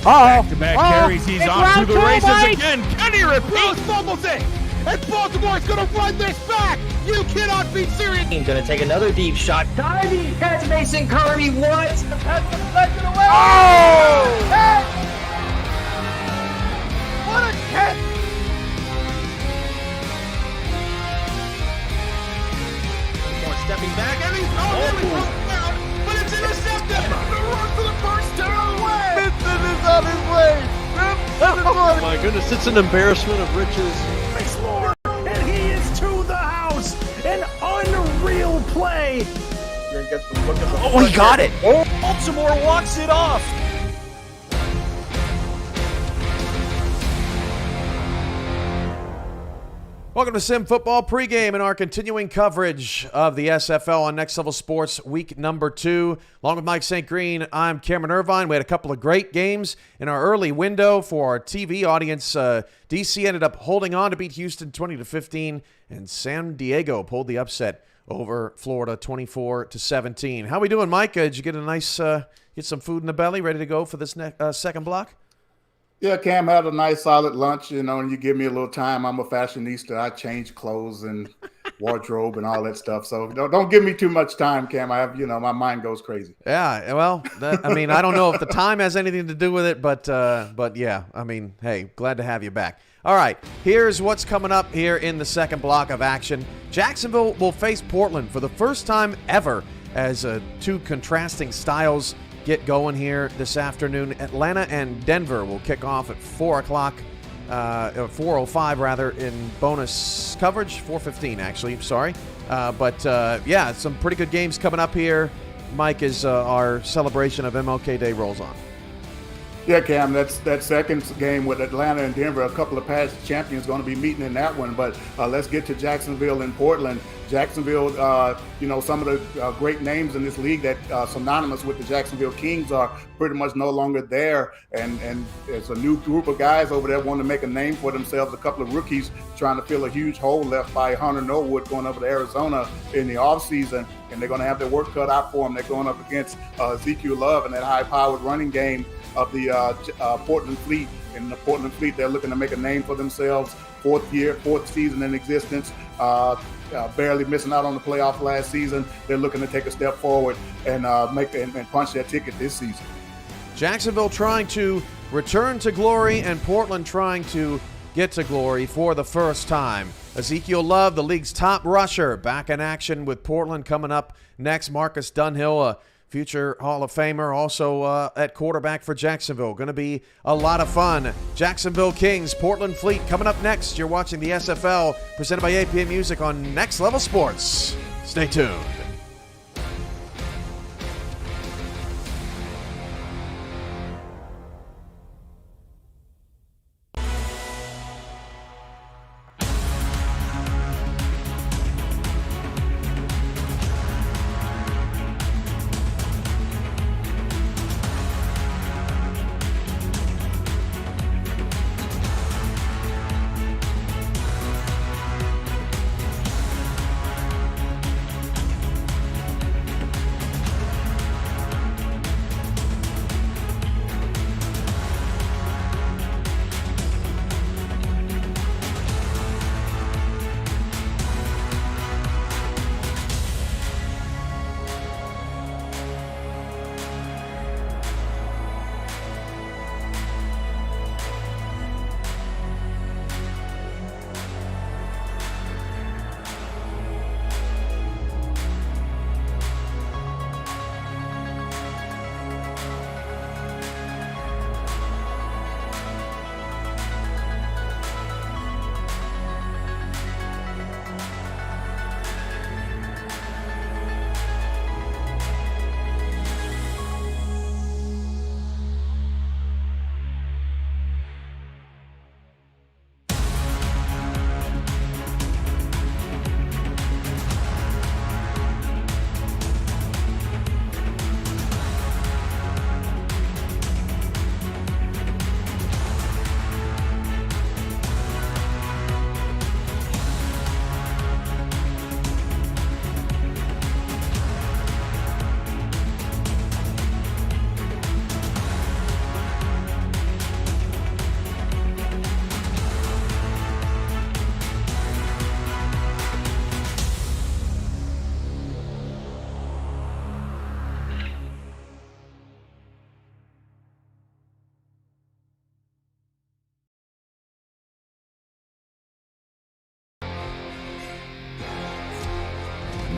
Back-to-back carries. He's off to the races Mike. again. Can he repeat? Rose fumbles it, and Baltimore's going to run this back. You cannot be serious. He's going to take another deep shot. Diving catch, Mason Kirby. What? That's deflected away. Oh! What a catch! More stepping back, and he's nearly broke down, but it's intercepted. The run for the first down away. Vincent is on his way. Oh my goodness, it's an embarrassment of riches. And he is to the house. An unreal play. You're gonna get the look at the Oh, he got it. Baltimore walks it off. Welcome to Sim Football pregame and our continuing coverage of the SFL on Next Level Sports week number 2. Along with Mike St. Green, I'm Cameron Irvine. We had a couple of great games in our early window for our TV audience. DC ended up holding on to beat Houston 20-15, and San Diego pulled the upset over Florida 24-17. How we doing, Mike? Did you get a nice, get some food in the belly, ready to go for this second block? Yeah, Cam had a nice solid lunch, and you give me a little time. I'm a fashionista. I change clothes and wardrobe and all that stuff. So don't give me too much time, Cam. I have, my mind goes crazy. Yeah, well, I don't know if the time has anything to do with it, but yeah, hey, glad to have you back. All right, here's what's coming up here in the second block of action. Jacksonville will face Portland for the first time ever as two contrasting styles get going here this afternoon. Atlanta and Denver will kick off at 4 o'clock, 4:05 rather, in bonus coverage, 4:15 actually, sorry. Yeah, some pretty good games coming up here, Mike, as our celebration of MLK Day rolls on. Yeah, Cam, that second game with Atlanta and Denver, a couple of past champions going to be meeting in that one. But let's get to Jacksonville and Portland. Jacksonville, some of the great names in this league that synonymous with the Jacksonville Kings are pretty much no longer there. And it's a new group of guys over there wanting to make a name for themselves. A couple of rookies trying to fill a huge hole left by Hunter Norwood going over to Arizona in the offseason. And they're going to have their work cut out for them. They're going up against Ezekiel Love and that high-powered running game of the Portland Fleet. In the Portland Fleet, they're looking to make a name for themselves. Fourth season in existence, barely missing out on the playoff last season. They're looking to take a step forward and punch their ticket this season. Jacksonville trying to return to glory and Portland trying to get to glory for the first time. Ezekiel Love, the league's top rusher, back in action with Portland coming up next. Marcus Dunhill, a future Hall of Famer, also at quarterback for Jacksonville. Going to be a lot of fun. Jacksonville Kings, Portland Fleet coming up next. You're watching the SFL presented by APA Music on Next Level Sports. Stay tuned.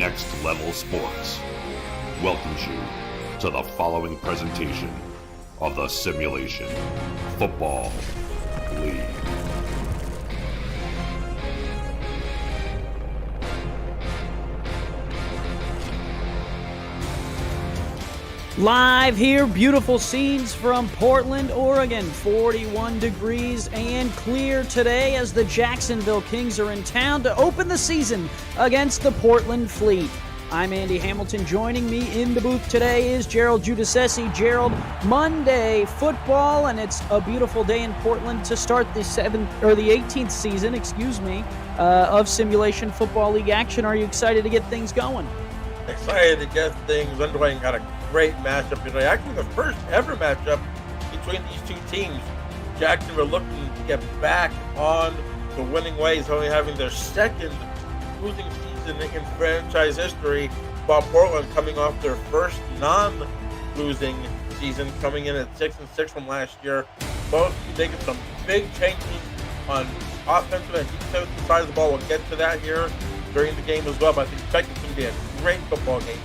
Next Level Sports welcomes you to the following presentation of the Simulation Football League. Live here, beautiful scenes from Portland, Oregon. 41 degrees and clear today as the Jacksonville Kings are in town to open the season against the Portland Fleet. I'm Andy Hamilton. Joining me in the booth today is Gerald Giudice. Gerald, Monday football, and it's a beautiful day in Portland to start the 18th season, of Simulation Football League action. Are you excited to get things going? Excited to get things underway and got a great matchup today. Actually, the first ever matchup between these two teams. Jacksonville looking to get back on the winning ways, only having their second losing season in franchise history, while Portland coming off their first non-losing season, coming in at 6-6 from last year. Both making some big changes on offensive and defensive side of the ball. We'll get to that here during the game as well, but I expect it's going to be a great football game.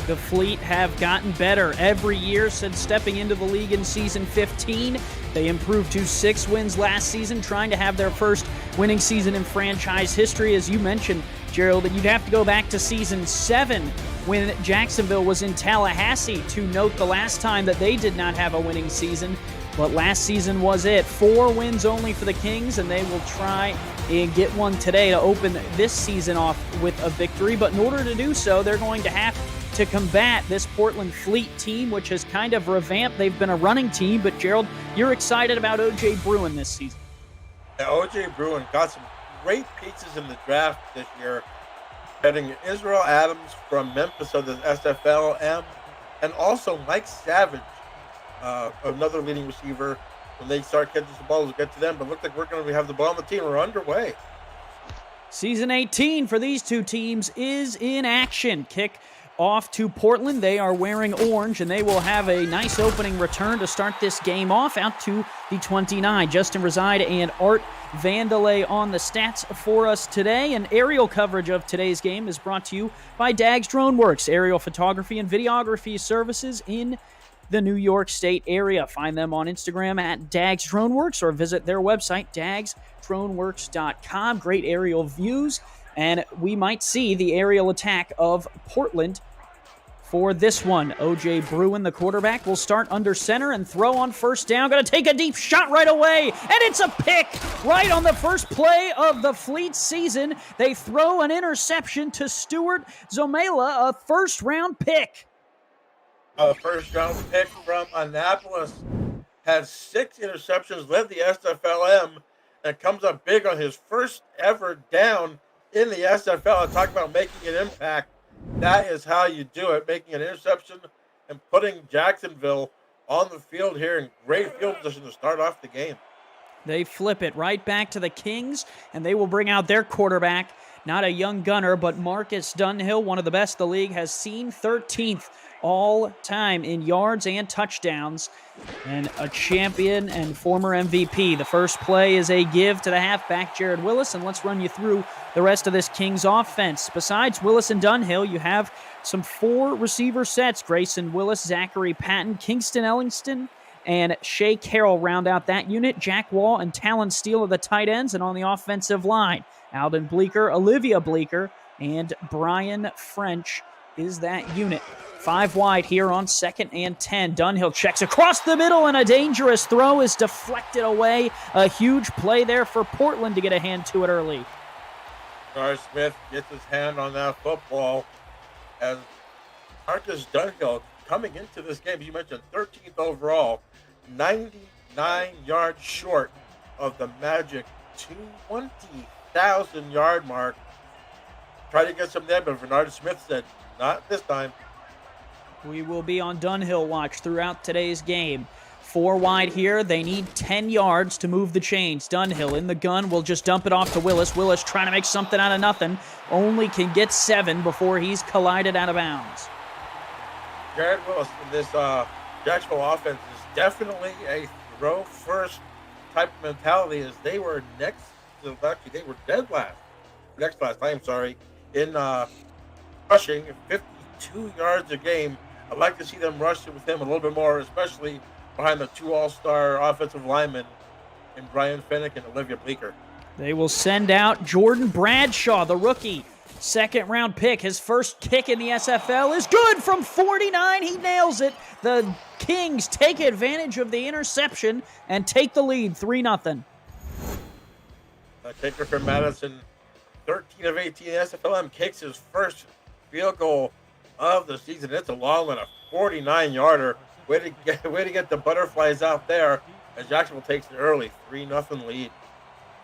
The Fleet have gotten better every year since stepping into the league in season 15. They improved to 6 wins last season, trying to have their first winning season in franchise history. As you mentioned, Gerald, that you'd have to go back to season 7 when Jacksonville was in Tallahassee to note the last time that they did not have a winning season. But last season was it. 4 wins only for the Kings, and they will try and get one today to open this season off with a victory. But in order to do so, they're going to have to combat this Portland Fleet team, which has kind of revamped. They've been a running team, but Gerald, you're excited about O.J. Bruin this season. Yeah, O.J. Bruin got some great pieces in the draft this year, heading Israel Adams from Memphis of the SFL, and also Mike Savage, another leading receiver. When they start catching the ball, we'll get to them, but it looks like we're going to have the ball on the team. We're underway. Season 18 for these two teams is in action. Kick off to Portland. They are wearing orange, and they will have a nice opening return to start this game off out to the 29. Justin Reside and Art Vandelay on the stats for us today. And aerial coverage of today's game is brought to you by Dags Drone Works, aerial photography and videography services in the New York State area. Find them on Instagram at Dags Drone Works or visit their website, dagsdroneworks.com. Great aerial views, and we might see the aerial attack of Portland for this one. O.J. Bruin, the quarterback, will start under center and throw on first down. Going to take a deep shot right away, and it's a pick right on the first play of the Fleet season. They throw an interception to Stuart Zomela, a first-round pick. A first-round pick from Annapolis. Has 6 interceptions, led the SFLM, and comes up big on his first ever down in the SFL. Talk about making an impact. That is how you do it, making an interception and putting Jacksonville on the field here in great field position to start off the game. They flip it right back to the Kings, and they will bring out their quarterback, not a young gunner, but Marcus Dunhill, one of the best the league has seen, 13th all-time in yards and touchdowns, and a champion and former MVP. The first play is a give to the halfback, Jared Willis, and let's run you through the rest of this Kings offense. Besides Willis and Dunhill, you have some 4 receiver sets. Grayson Willis, Zachary Patton, Kingston Ellingston, and Shea Carroll round out that unit. Jack Wall and Talon Steele are the tight ends, and on the offensive line, Alden Bleeker, Olivia Bleeker, and Brian French is that unit. 5 wide here on 2nd and 10. Dunhill checks across the middle, and a dangerous throw is deflected away. A huge play there for Portland to get a hand to it early. Gar Smith gets his hand on that football as Marcus Dunhill coming into this game, you mentioned 13th overall, 99 yards short of the magic 20,000-yard mark. Tried to get some there, but Bernard Smith said, not this time. We will be on Dunhill watch throughout today's game. 4 wide here. They need 10 yards to move the chains. Dunhill in the gun will just dump it off to Willis. Willis trying to make something out of nothing. Only can get 7 before he's collided out of bounds. Jared Willis in this Jacksonville offense is definitely a throw-first type of mentality, as they were they were dead last. Next last, I'm sorry, in rushing, 52 yards a game. I'd like to see them rush with him a little bit more, especially behind the two all-star offensive linemen in Brian Fennick and Olivia Bleeker. They will send out Jordan Bradshaw, the rookie. Second-round pick. His first kick in the SFL is good from 49. He nails it. The Kings take advantage of the interception and take the lead 3-0. Kicker for Madison, 13 of 18 SFLM, kicks his first field goal of the season. It's a long one, a 49-yarder. Way to get the butterflies out there as Jacksonville takes an early 3-0 lead.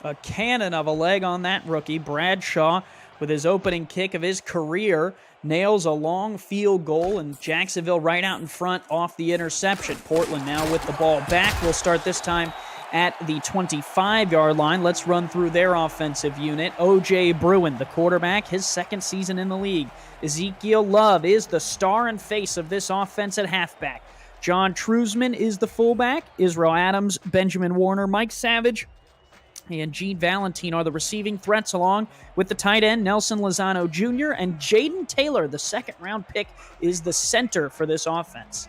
A cannon of a leg on that rookie. Bradshaw, with his opening kick of his career, nails a long field goal, and Jacksonville right out in front off the interception. Portland now with the ball back. We'll start this time at the 25-yard line. Let's run through their offensive unit. O.J. Bruin, the quarterback, his second season in the league. Ezekiel Love is the star and face of this offense at halfback. John Trusman is the fullback. Israel Adams, Benjamin Warner, Mike Savage, and Gene Valentine are the receiving threats, along with the tight end, Nelson Lozano Jr., and Jaden Taylor, the second-round pick, is the center for this offense.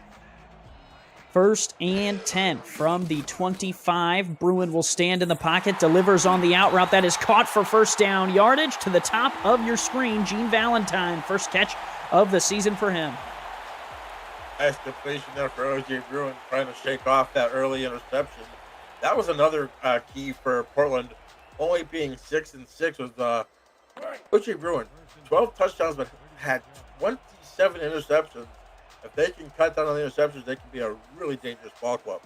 1st and 10 from the 25. Bruin will stand in the pocket, delivers on the out route. That is caught for first down yardage to the top of your screen. Gene Valentine, first catch of the season for him. Nice completion there for O.J. Bruin, trying to shake off that early interception. That was another key for Portland, only being 6-6 was O.J. Bruin. 12 touchdowns, but had 27 interceptions. If they can cut down on the interceptions, they can be a really dangerous ball club.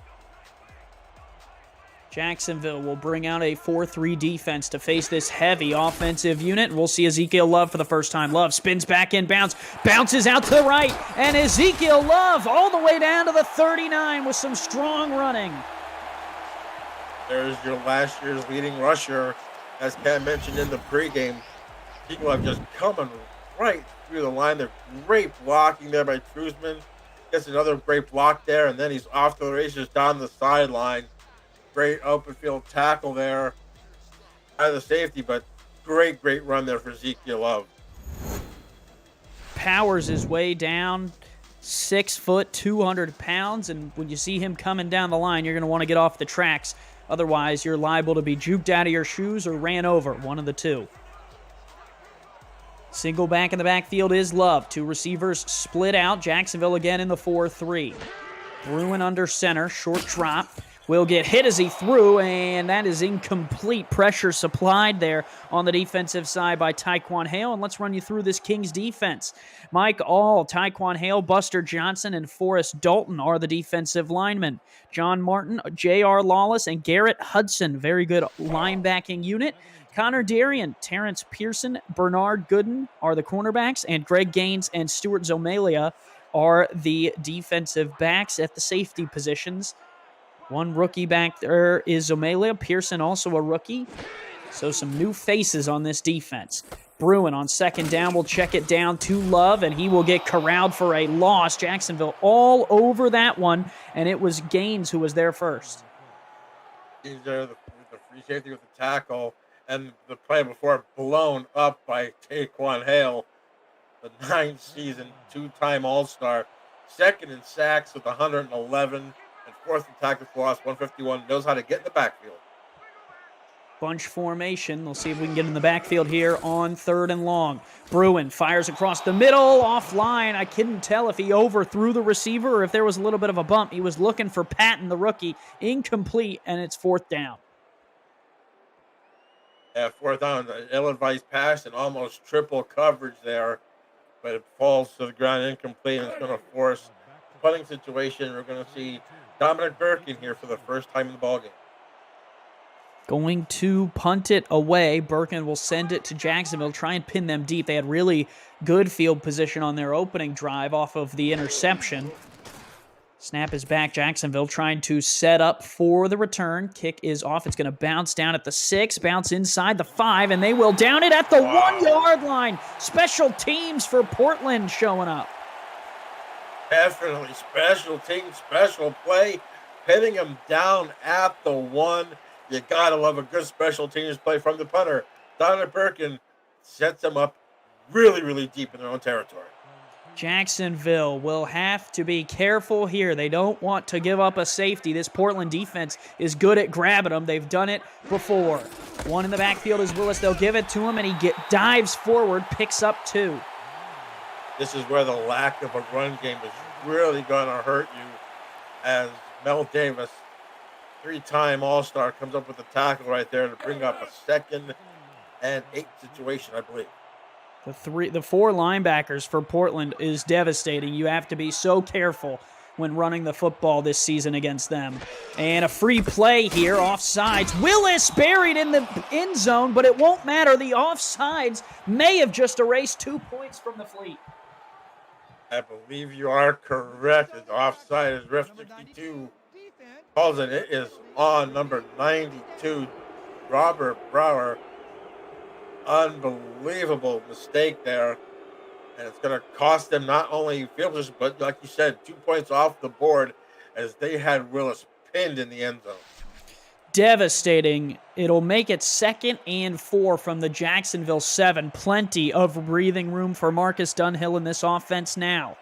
Jacksonville will bring out a 4-3 defense to face this heavy offensive unit. We'll see Ezekiel Love for the first time. Love spins back in bounds, bounces out to the right, and Ezekiel Love all the way down to the 39 with some strong running. There's your last year's leading rusher, as Cam mentioned in the pregame. Ezekiel Love just coming right through the line. They're great blocking there by Trusman. Gets another great block there, and then he's off to the races down the sideline. Great open field tackle there out of the safety, but great run there for Ezekiel Love. Powers his way down, 6 foot, 200 pounds, and when you see him coming down the line, you're going to want to get off the tracks. Otherwise, you're liable to be juked out of your shoes or ran over, one of the two. Single back in the backfield is Love. Two receivers split out. Jacksonville again in the 4-3. Bruin under center, short drop. Will get hit as he threw, and that is incomplete. Pressure supplied there on the defensive side by Tyquan Hale. And let's run you through this Kings defense. Mike All, Tyquan Hale, Buster Johnson, and Forrest Dalton are the defensive linemen. John Martin, J.R. Lawless, and Garrett Hudson, very good linebacking unit. Connor Darien, Terrence Pearson, Bernard Gooden are the cornerbacks, and Greg Gaines and Stuart Zomalia are the defensive backs at the safety positions. One rookie back there is Zomalia. Pearson also a rookie. So some new faces on this defense. Bruin on second down will check it down to Love, and he will get corralled for a loss. Jacksonville all over that one, and it was Gaines who was there first. He's there, the free safety with the tackle, and the play before blown up by Tyquan Hale, the 9th season, 2-time All-Star. Second in sacks with 111. And 4th in tackle for loss, 151. Knows how to get in the backfield. Bunch formation. We'll see if we can get in the backfield here on 3rd and long. Bruin fires across the middle, offline. I couldn't tell if he overthrew the receiver or if there was a little bit of a bump. He was looking for Patton, the rookie. Incomplete, and it's 4th down. Yeah, 4th down. Ill-advised pass and almost triple coverage there. But it falls to the ground incomplete, and it's going to force a punting situation. We're going to see Dominic Birkin here for the first time in the ballgame. Going to punt it away. Birkin will send it to Jacksonville, try and pin them deep. They had really good field position on their opening drive off of the interception. Snap is back. Jacksonville trying to set up for the return. Kick is off. It's going to bounce down at the 6, bounce inside the 5, and they will down it at the 1-yard line. Special teams for Portland showing up. Definitely special team, special play, pinning him down at the 1. You gotta love a good special teams play from the punter. Donna Birkin sets him up really, really deep in their own territory. Jacksonville will have to be careful here. They don't want to give up a safety. This Portland defense is good at grabbing them. They've done it before. One in the backfield is Willis. They'll give it to him, and he dives forward, picks up 2. This is where the lack of a run game is really going to hurt you, as Mel Davis, 3-time All-Star, comes up with a tackle right there to bring up a 2nd and 8 situation, I believe. The 4 linebackers for Portland is devastating. You have to be so careful when running the football this season against them. And a free play here, offsides. Willis buried in the end zone, but it won't matter. The offsides may have just erased 2 points from the Fleet. I believe you are correct. The offside is ref 62 calls it. It is on number 92, Robert Brower. Unbelievable mistake there, and it's going to cost them not only field position, but like you said, 2 points off the board, as they had Willis pinned in the end zone. Devastating. It'll make it 2nd and 4 from the Jacksonville 7. Plenty of breathing room for Marcus Dunhill in this offense now.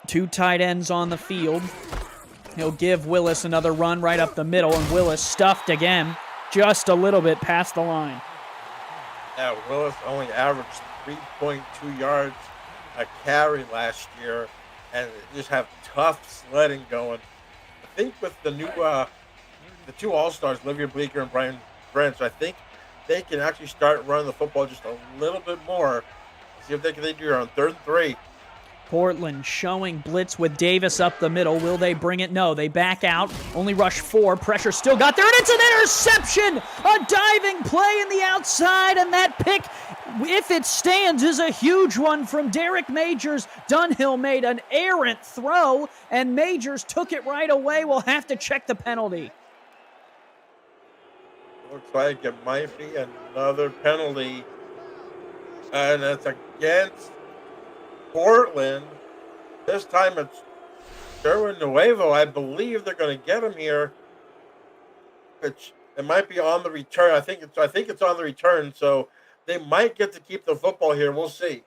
2 tight ends on the field. He'll give Willis another run right up the middle, and Willis stuffed again. Just a little bit past the line. Yeah, Willis only averaged 3.2 yards a carry last year, and just have tough sledding going. I think with the new, the 2 All-Stars, Olivia Bleeker and Brian Brent, I think they can actually start running the football just a little bit more. See if they can do it on 3rd and 3. Portland showing blitz with Davis up the middle. Will they bring it? No, they back out. Only rush 4. Pressure still got there, and it's an interception! A diving play in the outside, and that pick, if it stands, is a huge one from Derek Majors. Dunhill made an errant throw, and Majors took it right away. We'll have to check the penalty. Looks like it might be another penalty, and it's against Portland. This time it's Sherwin Nuevo. I believe they're going to get him here. It might be on the return. I think it's on the return, so they might get to keep the football here. We'll see.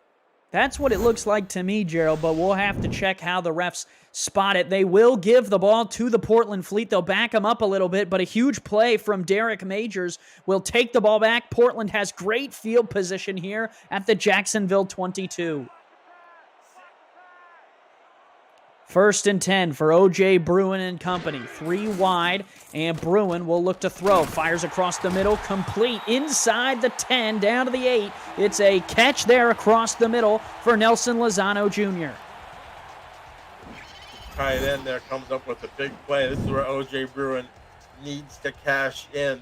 That's what it looks like to me, Gerald, but we'll have to check how the refs spot it. They will give the ball to the Portland Fleet. They'll back them up a little bit, but a huge play from Derek Majors will take the ball back. Portland has great field position here at the Jacksonville 22. 1st and 10 for O.J. Bruin and company. 3 wide, and Bruin will look to throw. Fires across the middle, complete inside the 10, down to the 8. It's a catch there across the middle for Nelson Lozano Jr. Tight end there comes up with a big play. This is where O.J. Bruin needs to cash in.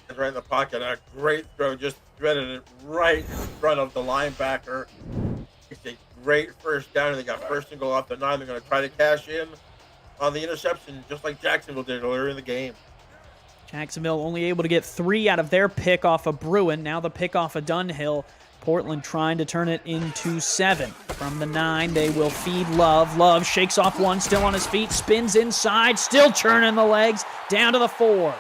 And right in the pocket, a great throw, just threaded it right in front of the linebacker. It's a great first down, and they got 1st and goal off the 9. They're going to try to cash in on the interception, just like Jacksonville did earlier in the game. Jacksonville only able to get 3 out of their pick off of Bruin. Now the pick off of Dunhill. Portland trying to turn it into 7. From the 9, they will feed Love. Love shakes off 1, still on his feet, spins inside, still churning the legs, down to the 4.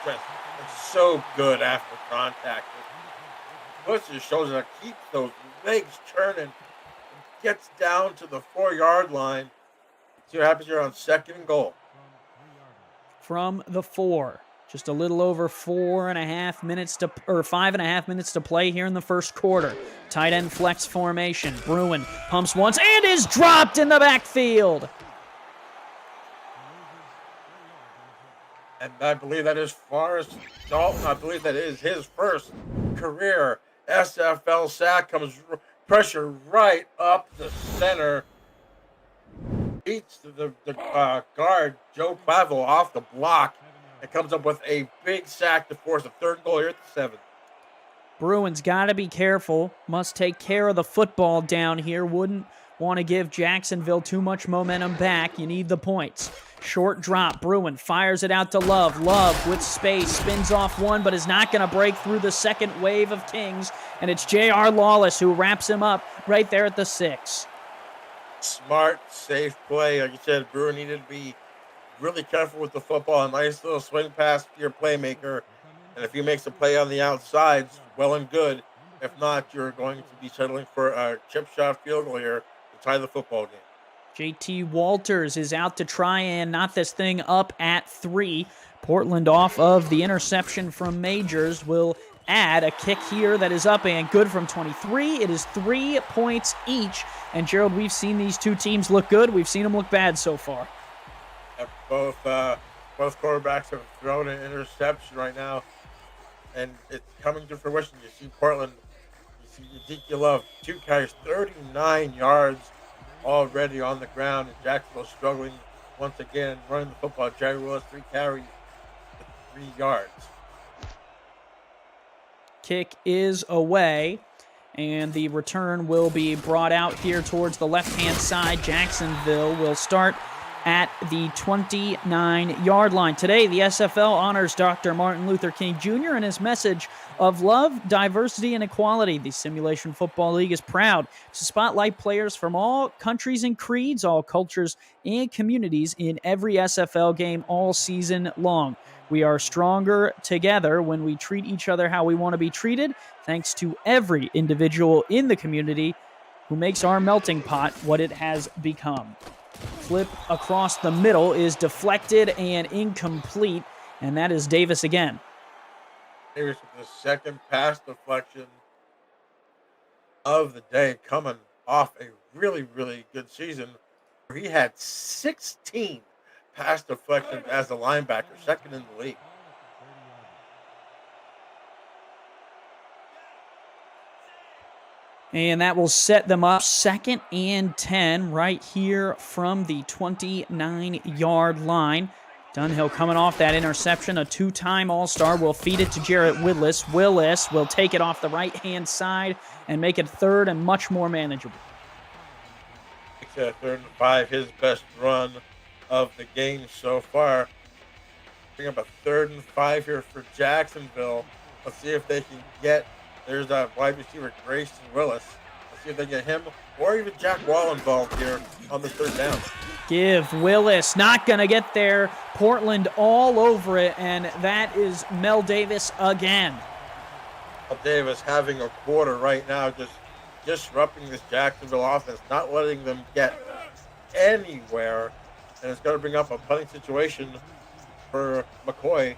It's so good after contact. Puts his shoulders and keeps those legs churning and gets down to the 4-yard line. See what happens here on 2nd and goal. From the 4. Just a little over 5.5 minutes to play here in the first quarter. Tight end flex formation. Bruin pumps once and is dropped in the backfield. And I believe that is Forrest Dalton. I believe that is his first career SFL sack. Comes pressure right up the center. Beats the guard, Joe Clavel, off the block. It comes up with a big sack to force a 3rd goal here at the 7. Bruins got to be careful. Must take care of the football down here. Wouldn't want to give Jacksonville too much momentum back. You need the points. Short drop. Bruin fires it out to Love. Love with space. Spins off 1, but is not going to break through the 2nd wave of Kings. And it's J.R. Lawless who wraps him up right there at the 6. Smart, safe play. Like you said, Bruin needed to be really careful with the football. A nice little swing pass to your playmaker. And if he makes a play on the outsides, well and good. If not, you're going to be settling for a chip shot field goal here to tie the football game. JT Walters is out to try and knot this thing up at 3. Portland off of the interception from Majors will add a kick here that is up and good from 23. It is 3 points each. And Gerald, we've seen these two teams look good. We've seen them look bad so far. Both quarterbacks have thrown an interception right now, and it's coming to fruition. You see Portland, you see Ezekiel Love, 2 carries, 39 yards already on the ground, and Jacksonville struggling once again running the football. Jerry Willis, 3 carries, 3 yards. Kick is away, and the return will be brought out here towards the left-hand side. Jacksonville will start at the 29-yard line. Today, the SFL honors Dr. Martin Luther King Jr. and his message of love, diversity, and equality. The Simulation Football League is proud to spotlight players from all countries and creeds, all cultures and communities in every SFL game all season long. We are stronger together when we treat each other how we want to be treated, thanks to every individual in the community who makes our melting pot what it has become. Flip across the middle is deflected and incomplete, and that is Davis again. Davis with the second pass deflection of the day, coming off a really, really good season. He had 16 pass deflections as a linebacker, second in the league. And that will set them up 2nd and 10 right here from the 29-yard line. Dunhill coming off that interception, a 2-time All-Star, will feed it to Jarrett Willis. Willis will take it off the right-hand side and make it 3rd and much more manageable. It's a 3rd and 5, his best run of the game so far. Bring up a 3rd and 5 here for Jacksonville. Let's see if they can get. There's a wide receiver, Grayson Willis. Let's see if they get him or even Jack Wall involved here on the 3rd down. Give Willis, not going to get there. Portland all over it, and that is Mel Davis again. Mel Davis having a quarter right now, just disrupting this Jacksonville offense, not letting them get anywhere. And it's going to bring up a punting situation for McCoy to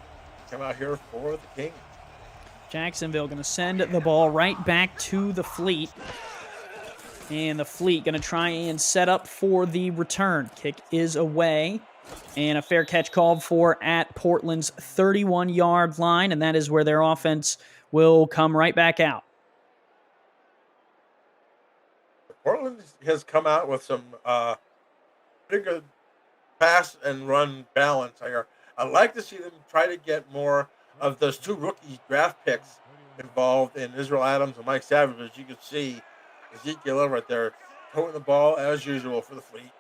come out here for the Kings. Jacksonville going to send the ball right back to the Fleet. And the Fleet going to try and set up for the return. Kick is away. And a fair catch called for at Portland's 31-yard line. And that is where their offense will come right back out. Portland has come out with some pretty good pass and run balance here. I'd like to see them try to get more of those 2 rookie draft picks involved in Israel Adams and Mike Savage. As you can see, Ezekiel Love right there toting the ball as usual for the Fleet.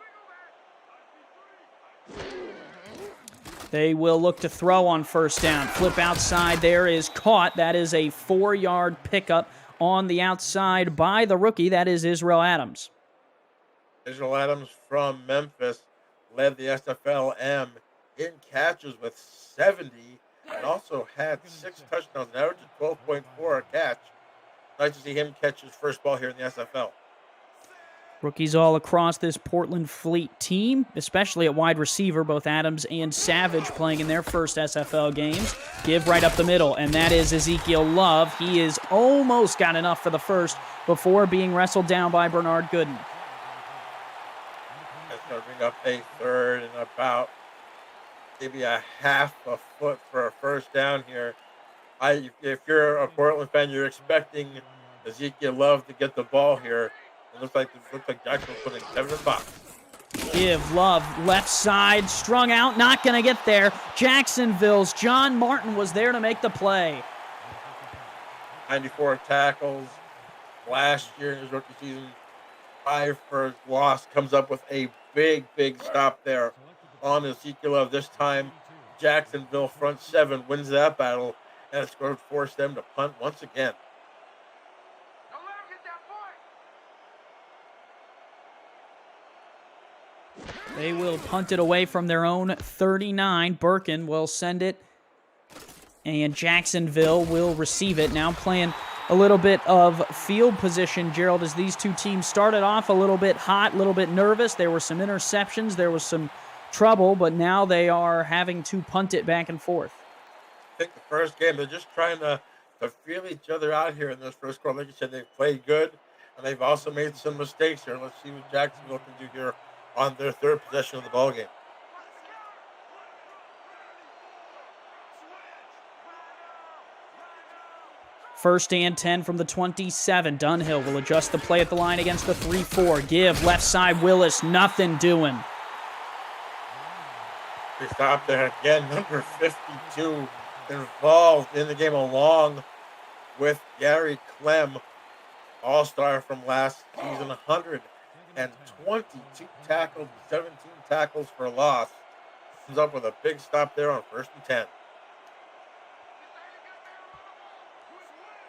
They will look to throw on 1st down. Flip outside there is caught. That is a 4-yard pickup on the outside by the rookie. That is Israel Adams. Israel Adams from Memphis led the SFL in catches with 70 and also had 6 touchdowns, an average of 12.4 a catch. Nice to see him catch his first ball here in the SFL. Rookies all across this Portland Fleet team, especially at wide receiver, both Adams and Savage playing in their first SFL games. Give right up the middle, and that is Ezekiel Love. He is almost got enough for the first before being wrestled down by Bernard Gooden. That's going to bring up a 3rd and about maybe a half a foot for a 1st down here. If you're a Portland fan, you're expecting Ezekiel Love to get the ball here. It looks like Jacksonville's putting 7 in the box. Give Love left side, strung out, not going to get there. Jacksonville's John Martin was there to make the play. 94 tackles last year in his rookie season. 5 for loss. Comes up with a big stop there on Ezekiel Love. This time, Jacksonville front 7 wins that battle, and it's going to force them to punt once again. They will punt it away from their own 39. Birkin will send it, And Jacksonville will receive it. Now playing a little bit of field position, Gerald, as these two teams started off a little bit hot, a little bit nervous. There were some interceptions. There was some trouble, but now they are having to punt it back and forth. I think the first game, they're just trying to feel each other out here in this first quarter. Like you said, they've played good, and they've also made some mistakes here. Let's see what Jacksonville can do here on their third possession of the ball game. First and 10 from the 27. Dunhill will adjust the play at the line against the 3-4. Give left side Willis, nothing doing. They stop there again. Number 52 involved in the game along with Gary Clem, all-star from last season. 122 tackles, 17 tackles for loss. Comes up with a big stop there on 1st and 10.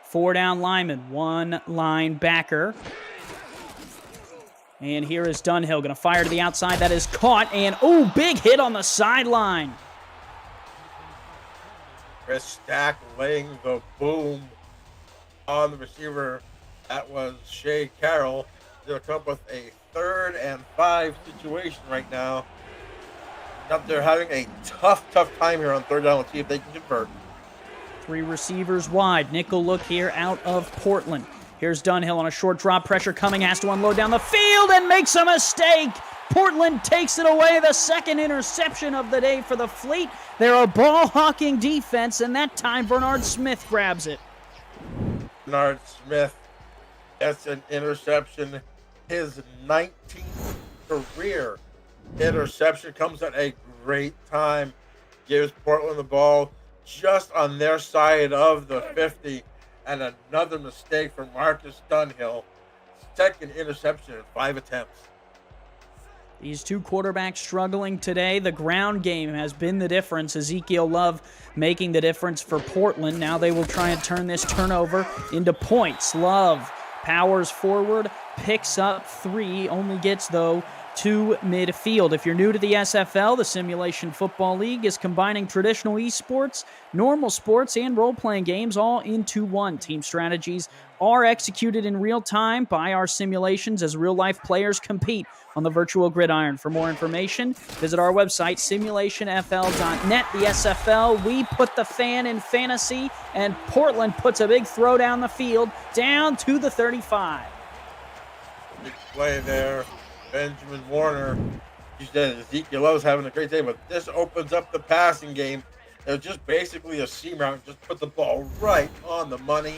4 down linemen, 1 linebacker. And here is Dunhill going to fire to the outside. That is caught, and big hit on the sideline. Chris Stack laying the boom on the receiver. That was Shea Carroll. They'll come up with a 3rd and 5 situation right now. Up there having a tough time here on 3rd down. Let's see if they can convert. 3 receivers wide. Nickel look here out of Portland. Here's Dunhill on a short drop. Pressure coming. Has to unload down the field and makes a mistake. Portland takes it away. The 2nd interception of the day for the Fleet. They're a ball-hawking defense, and that time Bernard Smith grabs it. Bernard Smith, that's an interception. His 19th career interception comes at a great time. Gives Portland the ball just on their side of the 50, and another mistake from Marcus Dunhill. 2nd interception in 5 attempts. These two quarterbacks struggling today. The ground game has been the difference. Ezekiel Love making the difference for Portland. Now they will try and turn this turnover into points. Love powers forward, picks up 3, only gets, though, to midfield. If you're new to the SFL, the Simulation Football League is combining traditional esports, normal sports, and role-playing games all into one. Team strategies are executed in real time by our simulations as real-life players compete on the virtual gridiron. For more information, visit our website, simulationfl.net. The SFL, we put the fan in fantasy, and Portland puts a big throw down the field, down to the 35. Big play there. Benjamin Warner. He said Ezekiel Love's having a great day, but this opens up the passing game. It was just basically a seam route. Just put the ball right on the money.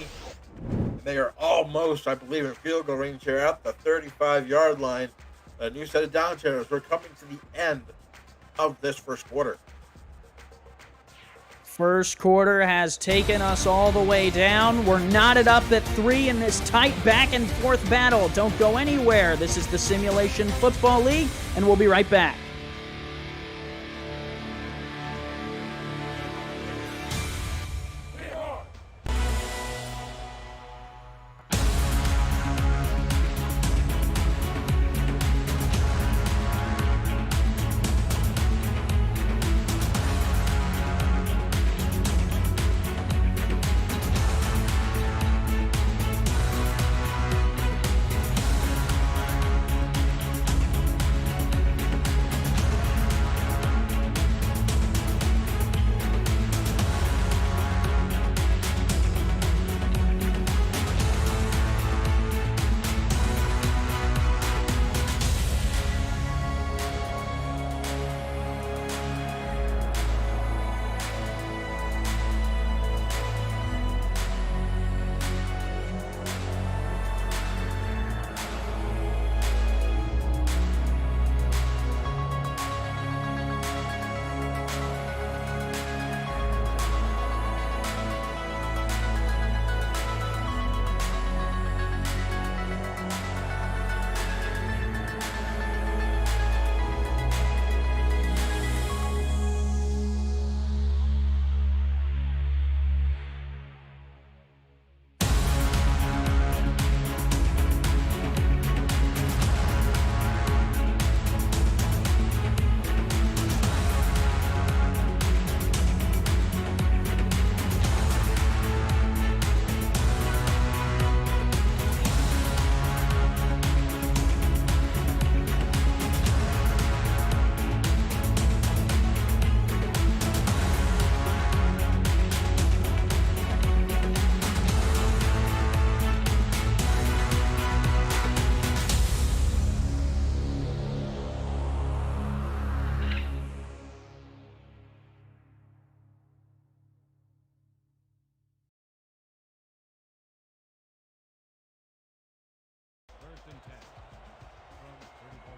They are almost, I believe, in field goal range here at the 35-yard line. A new set of down chairs. We're coming to the end of this first quarter. First quarter has taken us all the way down. We're knotted up at 3 in this tight back-and-forth battle. Don't go anywhere. This is the Simulation Football League, and we'll be right back.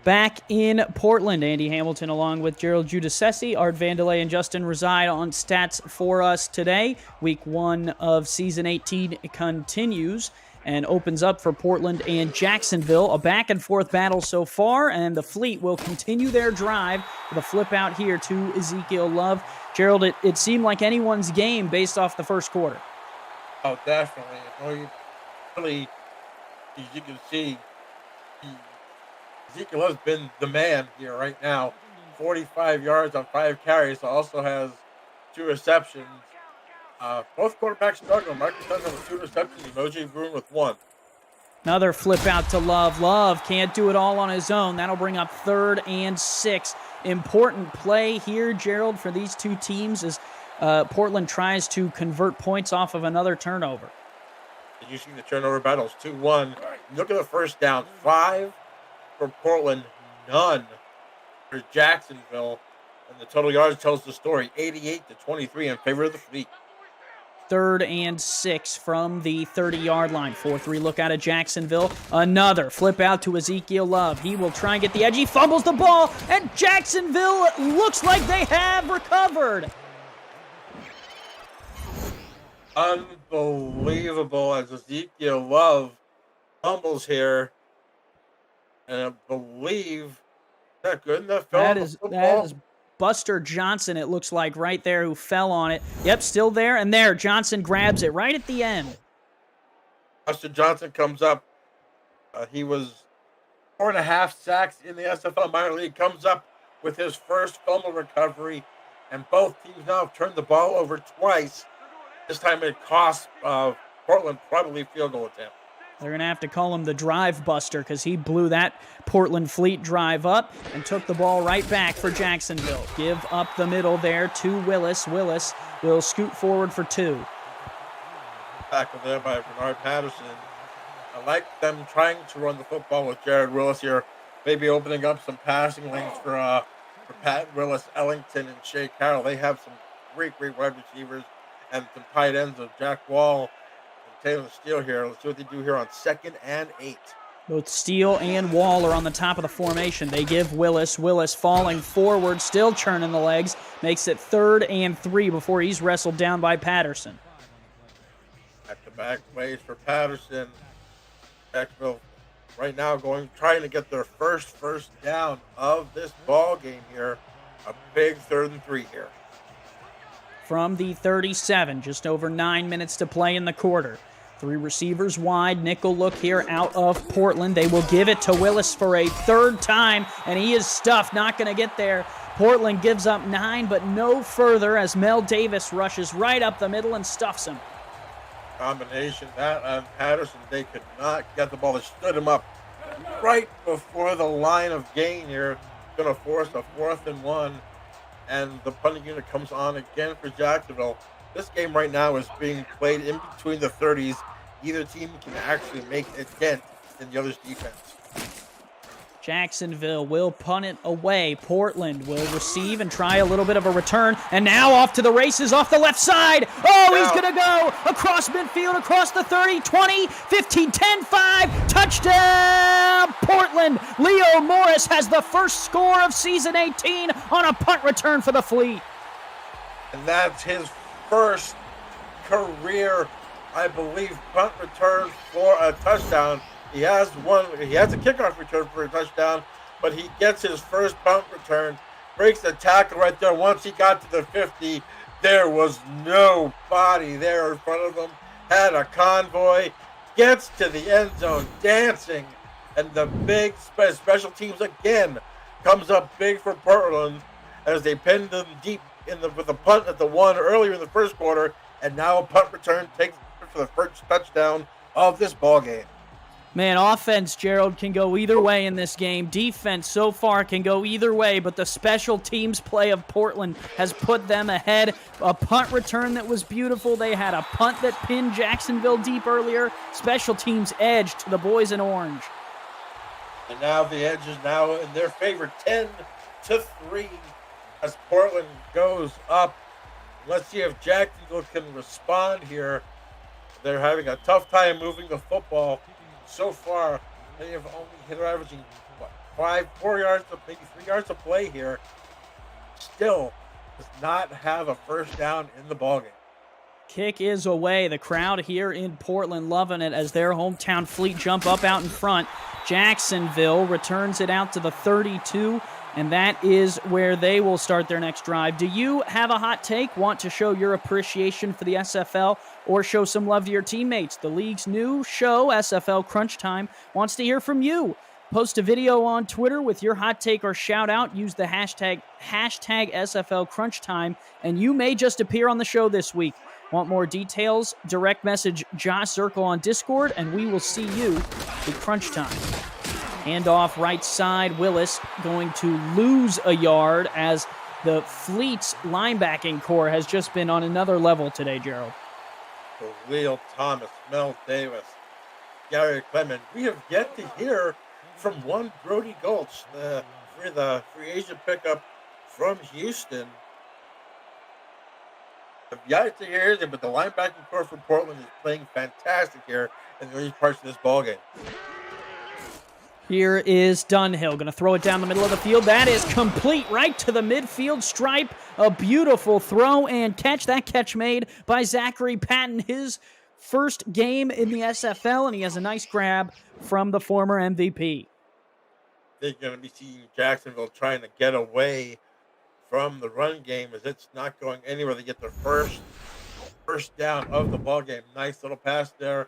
back in Portland. Andy Hamilton along with Gerald Giudice, Art Vandelay, and Justin reside on stats for us today. Week 1 of Season 18 continues and opens up for Portland and Jacksonville. A back-and-forth battle so far, and the Fleet will continue their drive with a flip out here to Ezekiel Love. Gerald, it seemed like anyone's game based off the first quarter. Oh, definitely. Really, as you can see, Ezekiel has been the man here right now. 45 yards on 5 carries. Also has 2 receptions. Both quarterbacks struggling. Marcus Dunn with 2 receptions. Emoji Bruin with 1. Another flip out to Love. Love can't do it all on his own. That'll bring up 3rd and 6. Important play here, Gerald, for these two teams as Portland tries to convert points off of another turnover. Did you see the turnover battles? 2-1. Look at the first down. 5 for Portland, none for Jacksonville. And the total yards tells the story. 88-23 in favor of the Fleet. 3rd and 6 from the 30-yard line. 4-3 look out of Jacksonville. Another flip out to Ezekiel Love. He will try and get the edge. He fumbles the ball, and Jacksonville looks like they have recovered. Unbelievable as Ezekiel Love fumbles here. And I believe that good enough. That is Buster Johnson, it looks like, right there, who fell on it. Yep, still there, and there, Johnson grabs it right at the end. Buster Johnson comes up. He was 4.5 sacks in the SFL minor league, comes up with his first fumble recovery, and both teams now have turned the ball over twice. This time it cost Portland probably field goal attempt. They're going to have to call him the drive buster because he blew that Portland Fleet drive up and took the ball right back for Jacksonville. Give up the middle there to Willis. Willis will scoot forward for 2. Tackle there by Bernard Patterson. I like them trying to run the football with Jared Willis here, maybe opening up some passing lanes for Pat Willis, Ellington, and Shea Carroll. They have some great wide receivers and some tight ends of Jack Wall and Taylor Steele here. Let's see what they do here on 2nd and 8. Both Steele and Wall are on the top of the formation. They give Willis. Willis falling forward, still churning the legs. Makes it 3rd and 3 before he's wrestled down by Patterson. Back-to-back plays for Patterson. Jacksonville right now trying to get their first down of this ball game here. A big 3rd and 3 here. From the 37, just over 9 minutes to play in the quarter. 3 receivers wide, nickel look here out of Portland. They will give it to Willis for a 3rd time, and he is stuffed, not going to get there. Portland gives up 9, but no further as Mel Davis rushes right up the middle and stuffs him. Combination, that and Patterson, they could not get the ball. They stood him up right before the line of gain here. Going to force a 4th and 1. And the punting unit comes on again for Jacksonville. This game right now is being played in between the 30s. Either team can actually make a dent in the other's defense. Jacksonville will punt it away. Portland will receive and try a little bit of a return. And now off to the races off the left side. Oh, he's going to go across midfield, across the 30, 20, 15, 10, 5. Touchdown, Portland. Leo Morris has the first score of Season 18 on a punt return for the Fleet. And that's his first career, I believe, punt return for a touchdown. He has a kickoff return for a touchdown, but he gets his first punt return, breaks the tackle right there. Once he got to the 50, there was nobody there in front of him. Had a convoy, gets to the end zone dancing, and the big special teams again comes up big for Portland as they pinned them deep with a punt at the 1 earlier in the first quarter, and now a punt return takes for the first touchdown of this ball game. Man, offense, Gerald, can go either way in this game. Defense so far can go either way, but the special teams play of Portland has put them ahead. A punt return that was beautiful. They had a punt that pinned Jacksonville deep earlier. Special teams edge to the boys in orange. And now the edge is now in their favor, 10-3 as Portland goes up. Let's see if Jacksonville can respond here. They're having a tough time moving the football. So far, they have only hit averaging 4 yards, maybe 3 yards of play here. Still does not have a first down in the ballgame. Kick is away. The crowd here in Portland loving it as their hometown fleet jump up out in front. Jacksonville returns it out to the 32, and that is where they will start their next drive. Do you have a hot take, want to show your appreciation for the SFL, or show some love to your teammates? The league's new show, SFL Crunch Time, wants to hear from you. Post a video on Twitter with your hot take or shout out. Use the hashtag SFL Crunch Time, and you may just appear on the show this week. Want more details? Direct message Josh Zirkle on Discord, and we will see you at Crunch Time. Handoff right side. Willis going to lose a yard as the Fleet's linebacking core has just been on another level today, Gerald. Khalil Thomas, Mel Davis, Gary Clement. We have yet to hear from one Brody Gulch, the free agent pickup from Houston. I've yet to hear him, but the linebacking core from Portland is playing fantastic here in the early parts of this ballgame. Here is Dunhill, going to throw it down the middle of the field. That is complete, right to the midfield stripe. A beautiful throw and catch. That catch made by Zachary Patton, his first game in the SFL, and he has a nice grab from the former MVP. They're going to be seeing Jacksonville trying to get away from the run game as it's not going anywhere. They get their first down of the ball game. Nice little pass there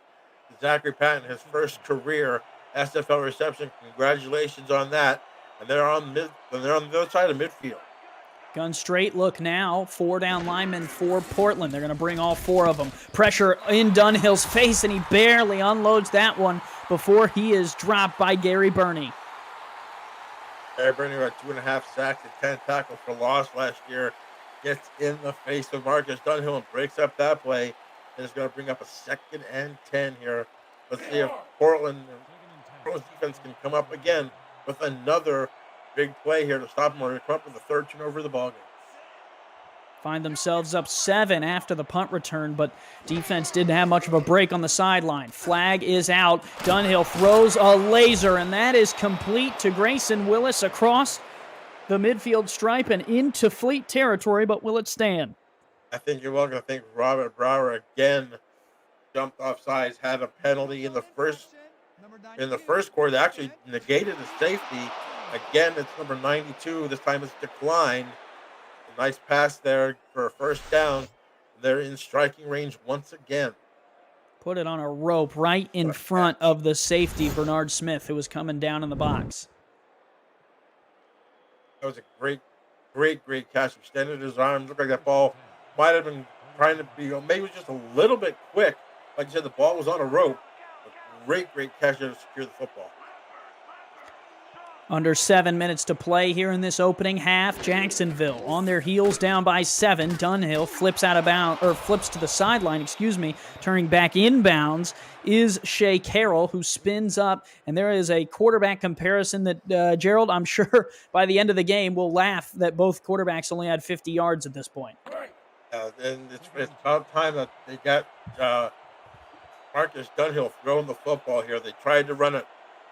to Zachary Patton, his first career SFL reception. Congratulations on that. And they're on the other side of midfield. Gun straight look now. 4 down linemen for Portland. They're going to bring all 4 of them. Pressure in Dunhill's face, and he barely unloads that one before he is dropped by Gary Burney. Gary Burney had 2.5 sacks and 10 tackles for loss last year. Gets in the face of Marcus Dunhill and breaks up that play. And it's going to bring up a 2nd and 10 here. Let's see if Portland's defense can come up again with another big play here to stop them, or to come up with a 3rd turnover of the ballgame. Find themselves up 7 after the punt return, but defense didn't have much of a break on the sideline. Flag is out. Dunhill throws a laser, and that is complete to Grayson Willis across the midfield stripe and into Fleet territory, but will it stand? I think you're welcome. I think Robert Brower again jumped off sides, had a penalty in the first quarter. They actually negated the safety. Again, it's number 92. This time it's declined. A nice pass there for a first down. They're in striking range once again. Put it on a rope right in front of the safety, Bernard Smith, who was coming down in the box. That was a great catch. Extended his arms. Looked like that ball might have been trying to be, maybe it was just a little bit quick. Like you said, the ball was on a rope. A great catch there to secure the football. Under 7 minutes to play here in this opening half. Jacksonville on their heels, down by 7. Dunhill flips out of bounds, or flips to the sideline, turning back inbounds is Shea Carroll, who spins up, and there is a quarterback comparison that Gerald, I'm sure by the end of the game, will laugh that both quarterbacks only had 50 yards at this point. And it's about time that they got Marcus Dunhill throwing the football here. They tried to run it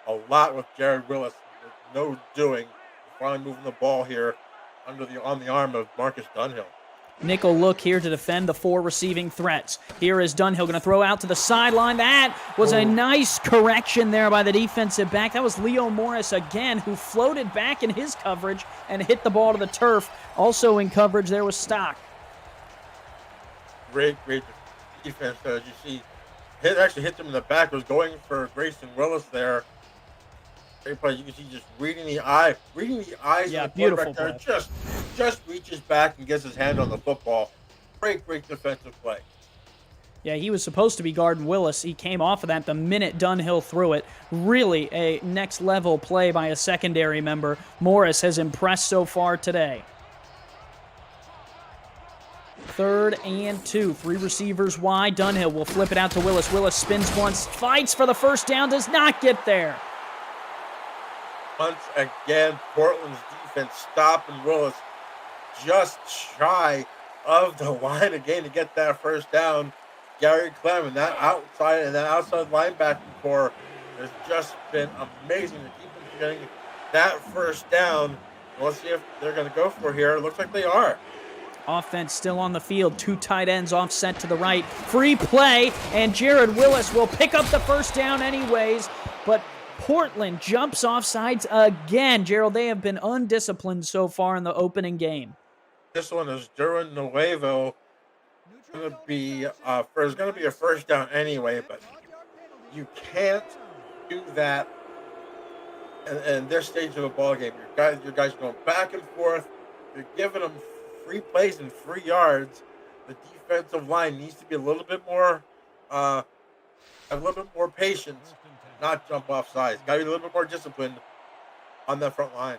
a lot with Jared Willis. No doing. Finally moving the ball here on the arm of Marcus Dunhill. Nickel look here to defend the 4 receiving threats. Here is Dunhill going to throw out to the sideline. That was a nice correction there by the defensive back. That was Leo Morris again, who floated back in his coverage and hit the ball to the turf. Also in coverage there was Stock. Great defense there. As you see, it actually hit him in the back. It was going for Grayson Willis there. Great play. You can see just reading the eyes Yeah, of the beautiful quarterback there. Just reaches back and gets his hand on the football. Great defensive play. Yeah, he was supposed to be guarding Willis. He came off of that the minute Dunhill threw it. Really a next-level play by a secondary member. Morris has impressed so far today. 3rd and 2. 3 receivers wide. Dunhill will flip it out to Willis. Willis spins once, fights for the first down, does not get there. Once again, Portland's defense stopping Willis just shy of the line again to get that first down. Gary Clement, that outside linebacking core has just been amazing to keep them from getting that first down. Let's see if they're going to go for here. It looks like they are. Offense still on the field. 2 tight ends offset to the right. Free play, and Jared Willis will pick up the first down anyways. But Portland jumps off sides again. Gerald, they have been undisciplined so far in the opening game. This one is Duran Nuevo. It's going to be a first down anyway, but you can't do that in this stage of the ball game. Your guys going back and forth. You're giving them free plays and free yards. The defensive line needs to be a little bit more patient, not jump off sides. Got to be a little bit more disciplined on that front line.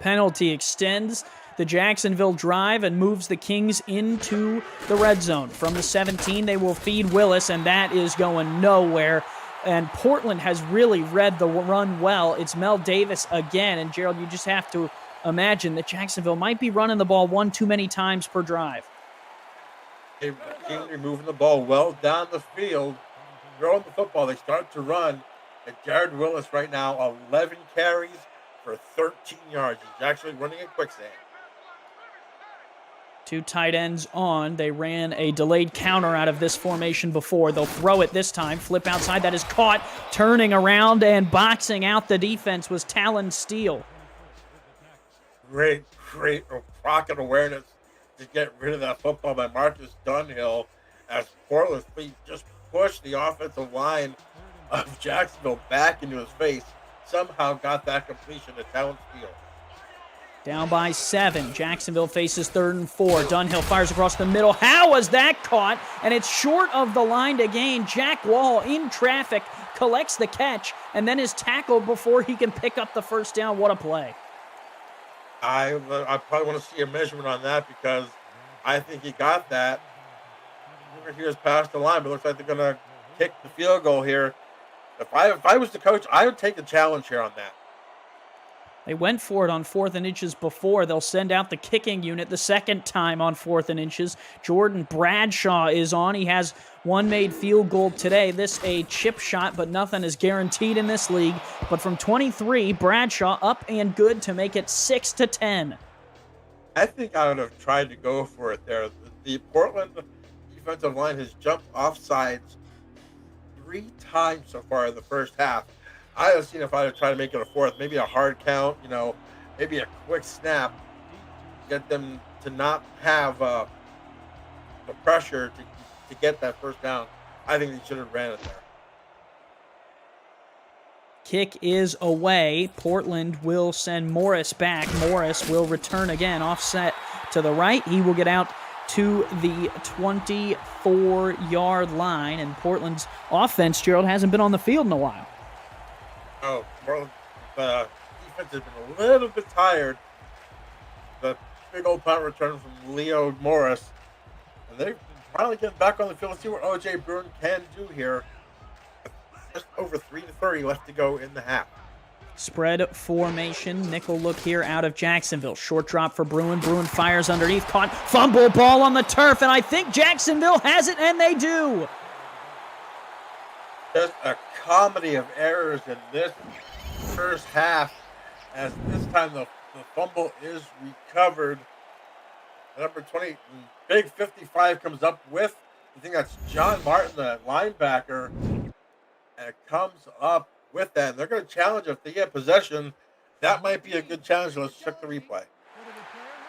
Penalty extends the Jacksonville drive and moves the Kings into the red zone. From the 17, they will feed Willis, and that is going nowhere. And Portland has really read the run well. It's Mel Davis again. And, Gerald, you just have to imagine that Jacksonville might be running the ball one too many times per drive. They're moving the ball well down the field, throwing the football. They start to run. And Jared Willis right now, 11 carries for 13 yards. He's actually running a quicksand. 2 tight ends on. They ran a delayed counter out of this formation before. They'll throw it this time. Flip outside. That is caught. Turning around and boxing out the defense was Talon Steele. Great rocket awareness to get rid of that football by Marcus Dunhill as Portland just pushed the offensive line of Jacksonville back into his face. Somehow got that completion to Talon Steele. Down by 7. Jacksonville faces 3rd and 4. Dunhill fires across the middle. How was that caught? And it's short of the line to gain. Jack Wall in traffic collects the catch and then is tackled before he can pick up the first down. What a play. I probably want to see a measurement on that because I think he got that. He was past the line, but it looks like they're going to kick the field goal here. If I was the coach, I would take the challenge here on that. They went for it on 4th and inches before. They'll send out the kicking unit the second time on 4th and inches. Jordan Bradshaw is on. He has one made field goal today. This a chip shot, but nothing is guaranteed in this league. But from 23, Bradshaw up and good to make it 6-10. I think I would have tried to go for it there. The Portland defensive line has jumped off sides 3 times so far in the first half. I have seen if I would try to make it a 4th, maybe a hard count, maybe a quick snap, get them to not have the pressure to get that first down. I think they should have ran it there. Kick is away. Portland will send Morris back. Morris will return again, offset to the right. He will get out to the 24-yard line, and Portland's offense, Gerald, hasn't been on the field in a while. Oh, the defense has been a little bit tired. The big old punt return from Leo Morris. And they're finally getting back on the field. Let's see what O.J. Bruin can do here. Just over 3:30 left to go in the half. Spread formation. Nickel look here out of Jacksonville. Short drop for Bruin. Bruin fires underneath. Caught. Fumble ball on the turf. And I think Jacksonville has it, and they do. Just a comedy of errors in this first half, as this time the fumble is recovered. Number 20, big 55 comes up with, I think that's John Martin, the linebacker, and it comes up with that. And they're going to challenge if they get possession. That might be a good challenge. Let's check the replay.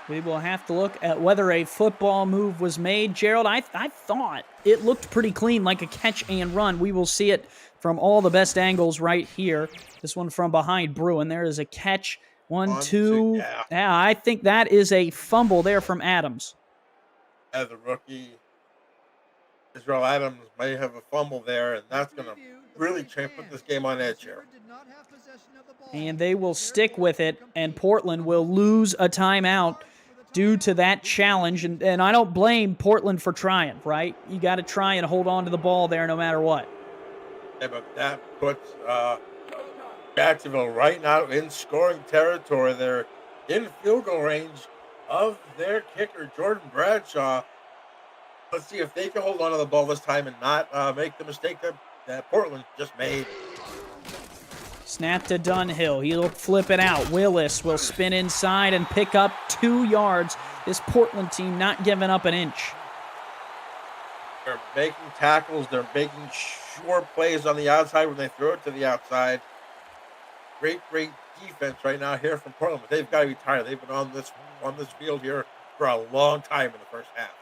We will have to look at whether a football move was made. Gerald, I thought it looked pretty clean, like a catch and run. We will see it from all the best angles right here. This one from behind Bruin. There is a catch. 1, 2. Yeah, I think that is a fumble there from Adams. As a rookie, Israel Adams may have a fumble there, and that's going to really put this game on edge here. And they will stick with it, and Portland will lose a timeout due to that challenge. And I don't blame Portland for trying, right? You got to try and hold on to the ball there no matter what. Yeah, but that puts Jacksonville right now in scoring territory. They're in field goal range of their kicker, Jordan Bradshaw. Let's see if they can hold on to the ball this time and not make the mistake that Portland just made. Snap to Dunhill. He'll flip it out. Willis will spin inside and pick up 2 yards. This Portland team not giving up an inch. They're making tackles. They're making sure plays on the outside when they throw it to the outside. Great defense right now here from Portland, but they've got to be tired. They've been on this field here for a long time in the first half.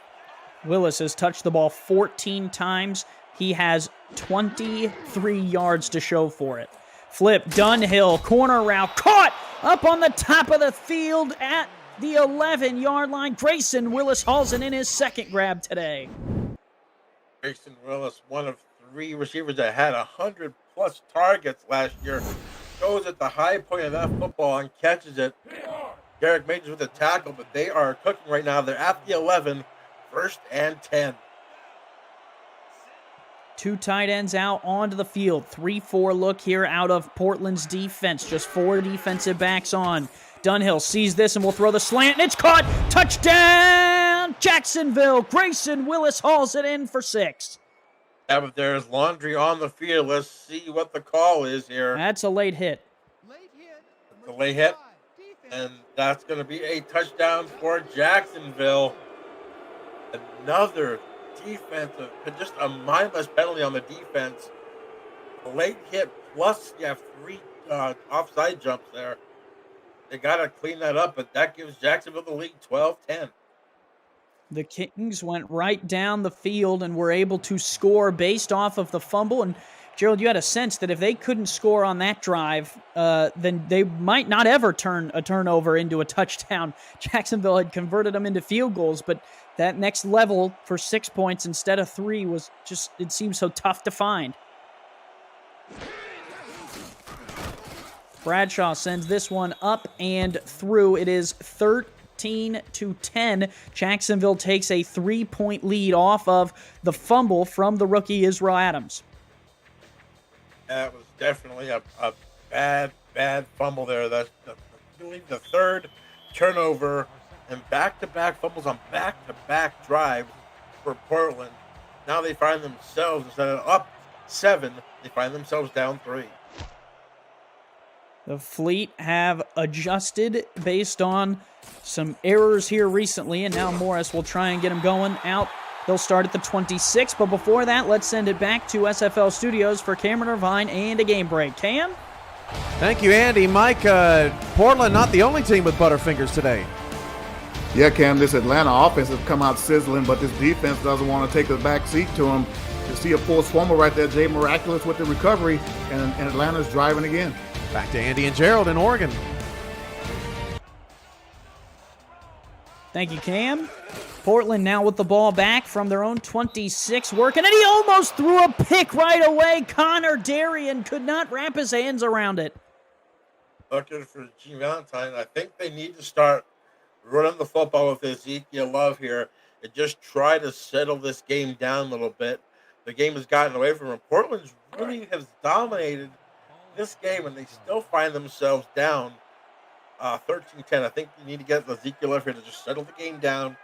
Willis has touched the ball 14 times. He has 23 yards to show for it. Flip, Dunhill, corner route, caught up on the top of the field at the 11-yard line. Grayson Willis hauls it in his second grab today. Grayson Willis, one of 3 receivers that had 100-plus targets last year, goes at the high point of that football and catches it. Derek Majors with a tackle, but they are cooking right now. They're at the 11, 1st and 10. 2 tight ends out onto the field. 3-4 look here out of Portland's defense. Just 4 defensive backs on. Dunhill sees this and will throw the slant, and it's caught. Touchdown, Jacksonville. Grayson Willis hauls it in for 6. Yeah, but there's laundry on the field. Let's see what the call is here. That's a late hit. The late hit, and that's going to be a touchdown for Jacksonville. Another defensive, just a mindless penalty on the defense. A late hit, plus you have 3 offside jumps there. They got to clean that up, but that gives Jacksonville the lead 12-10. The Kings went right down the field and were able to score based off of the fumble. And Gerald, you had a sense that if they couldn't score on that drive, then they might not ever turn a turnover into a touchdown. Jacksonville had converted them into field goals, but that next level for 6 points instead of 3 was just, it seems so tough to find. Bradshaw sends this one up and through. It is 13-10. Jacksonville takes a 3-point lead off of the fumble from the rookie Israel Adams. That was definitely a bad fumble there. That's, I believe, the 3rd turnover and back-to-back fumbles on back-to-back drives for Portland. Now they find themselves, instead of up 7, they find themselves down 3. The Fleet have adjusted based on some errors here recently, and now Morris will try and get them going out. They'll start at the 26, but before that, let's send it back to SFL Studios for Cameron Irvine and a game break. Cam? Thank you, Andy. Mike, Portland not the only team with butterfingers today. Yeah, Cam, this Atlanta offense has come out sizzling, but this defense doesn't want to take a back seat to them. You see a full swimmer right there, Jay Miraculous with the recovery, and Atlanta's driving again. Back to Andy and Gerald in Oregon. Thank you, Cam. Portland now with the ball back from their own 26, working, and he almost threw a pick right away. Connor Darien could not wrap his hands around it. Looking for G. Valentine. I think they need to start running the football with Ezekiel Love here and just try to settle this game down a little bit. The game has gotten away from him. Portland really has dominated this game, and they still find themselves down 13-10. I think you need to get Ezekiel Love here to just settle the game down,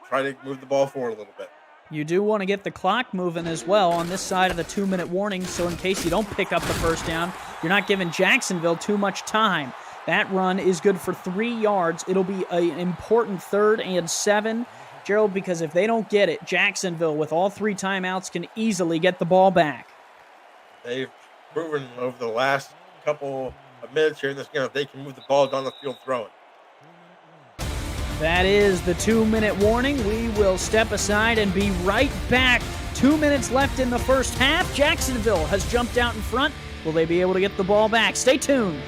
try to move the ball forward a little bit. You do want to get the clock moving as well on this side of the 2-minute warning, so in case you don't pick up the first down, you're not giving Jacksonville too much time. That run is good for 3 yards. It'll be an important 3rd and 7, Gerald, because if they don't get it, Jacksonville, with all 3 timeouts, can easily get the ball back. They've proven over the last couple of minutes here in this game that they can move the ball down the field throwing. That is the 2-minute warning. We will step aside and be right back. 2 minutes left in the first half. Jacksonville has jumped out in front. Will they be able to get the ball back? Stay tuned.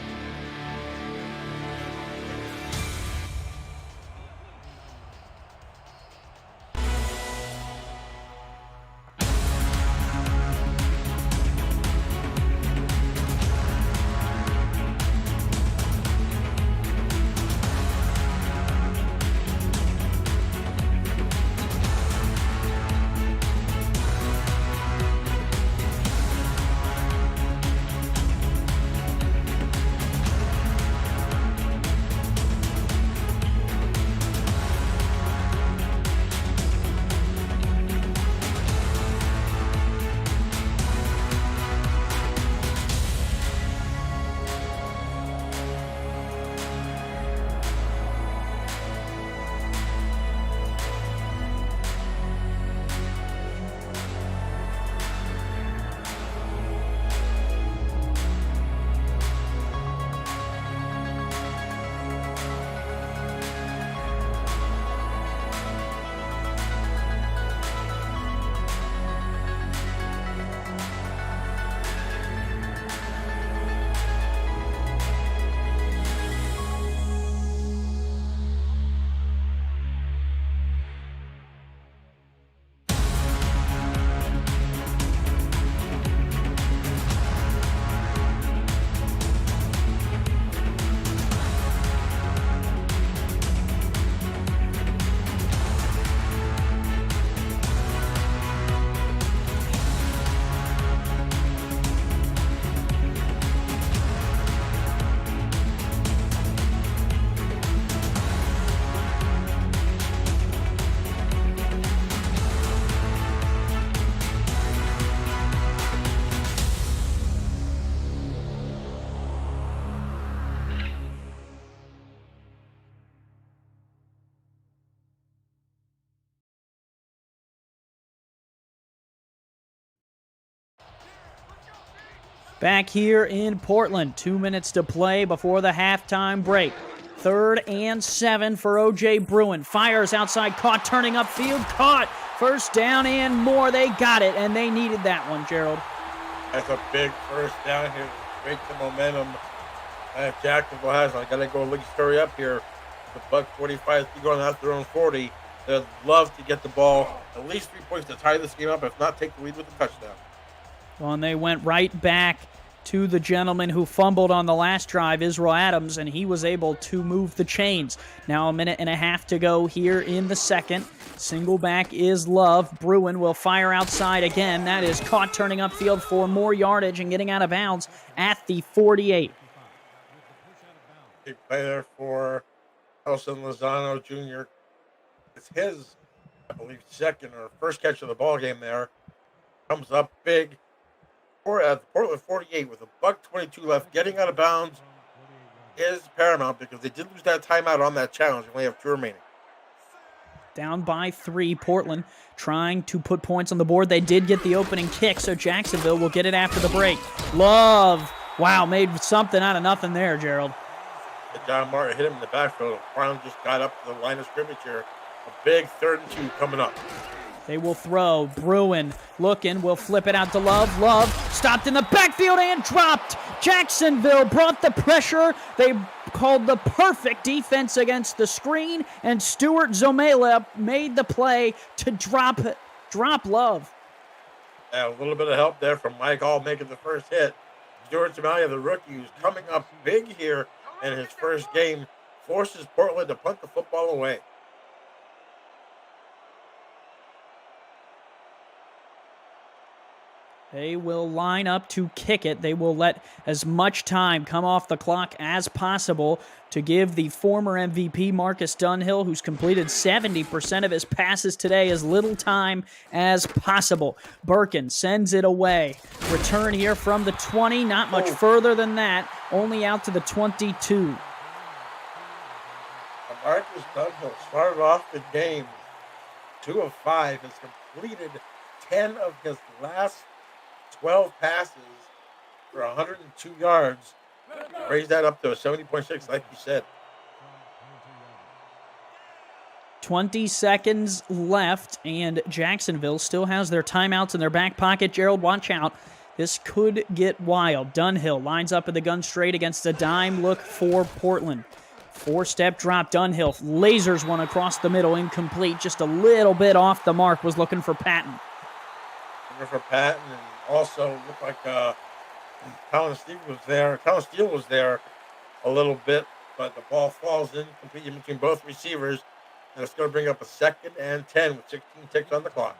back here in Portland. 2 minutes to play before the halftime break. 3rd and 7 for O.J. Bruin. Fires outside, caught, turning upfield, caught. First down and more. They got it, and they needed that one, Gerald. That's a big first down here. Break the momentum that Jacksonville has. I got to go league story up here. The Buck 45 going out their own 40. They'd love to get the ball at least 3 points to tie this game up, if not take the lead with a touchdown. Well, and they went right back to the gentleman who fumbled on the last drive, Israel Adams, and he was able to move the chains. Now 1.5 minutes to go here in the second. Single back is Love. Bruin will fire outside again. That is caught, turning upfield for more yardage and getting out of bounds at the 48. Big play there for Nelson Lozano Jr. It's his, I believe, second or first catch of the ball game there. Comes up big for at the Portland 48 with a buck 22 left. Getting out of bounds is paramount because they did lose that timeout on that challenge. They only have 2 remaining. Down by 3, Portland trying to put points on the board. They did get the opening kick, so Jacksonville will get it after the break. Love, wow, made something out of nothing there, Gerald. John Martin hit him in the backfield. Brown just got up to the line of scrimmage here. A big 3rd and 2 coming up. They will throw. Bruin looking, will flip it out to Love. Love stopped in the backfield and dropped. Jacksonville brought the pressure. They called the perfect defense against the screen, and Stuart Zomela made the play to drop Love. A little bit of help there from Mike Hall making the first hit. Stuart Zomela, the rookie, who's coming up big here in his first game, forces Portland to punt the football away. They will line up to kick it. They will let as much time come off the clock as possible to give the former MVP Marcus Dunhill, who's completed 70% of his passes today, as little time as possible. Birkin sends it away. Return here from the 20, not much further than that, only out to the 22. Marcus Dunhill started off the game 2 of 5, has completed 10 of his last 12 passes for 102 yards. Raise that up to a 70.6, like you said. 20 seconds left, and Jacksonville still has their timeouts in their back pocket. Gerald, watch out. This could get wild. Dunhill lines up in the gun straight against a dime look for Portland. 4-step drop. Dunhill lasers one across the middle, incomplete. Just a little bit off the mark. Was looking for Patton. Looking for Patton, and also looked like Colin Steele was there. Colin Steele was there a little bit, but the ball falls in completely between both receivers, and it's going to bring up a 2nd and 10 with 16 ticks on the clock.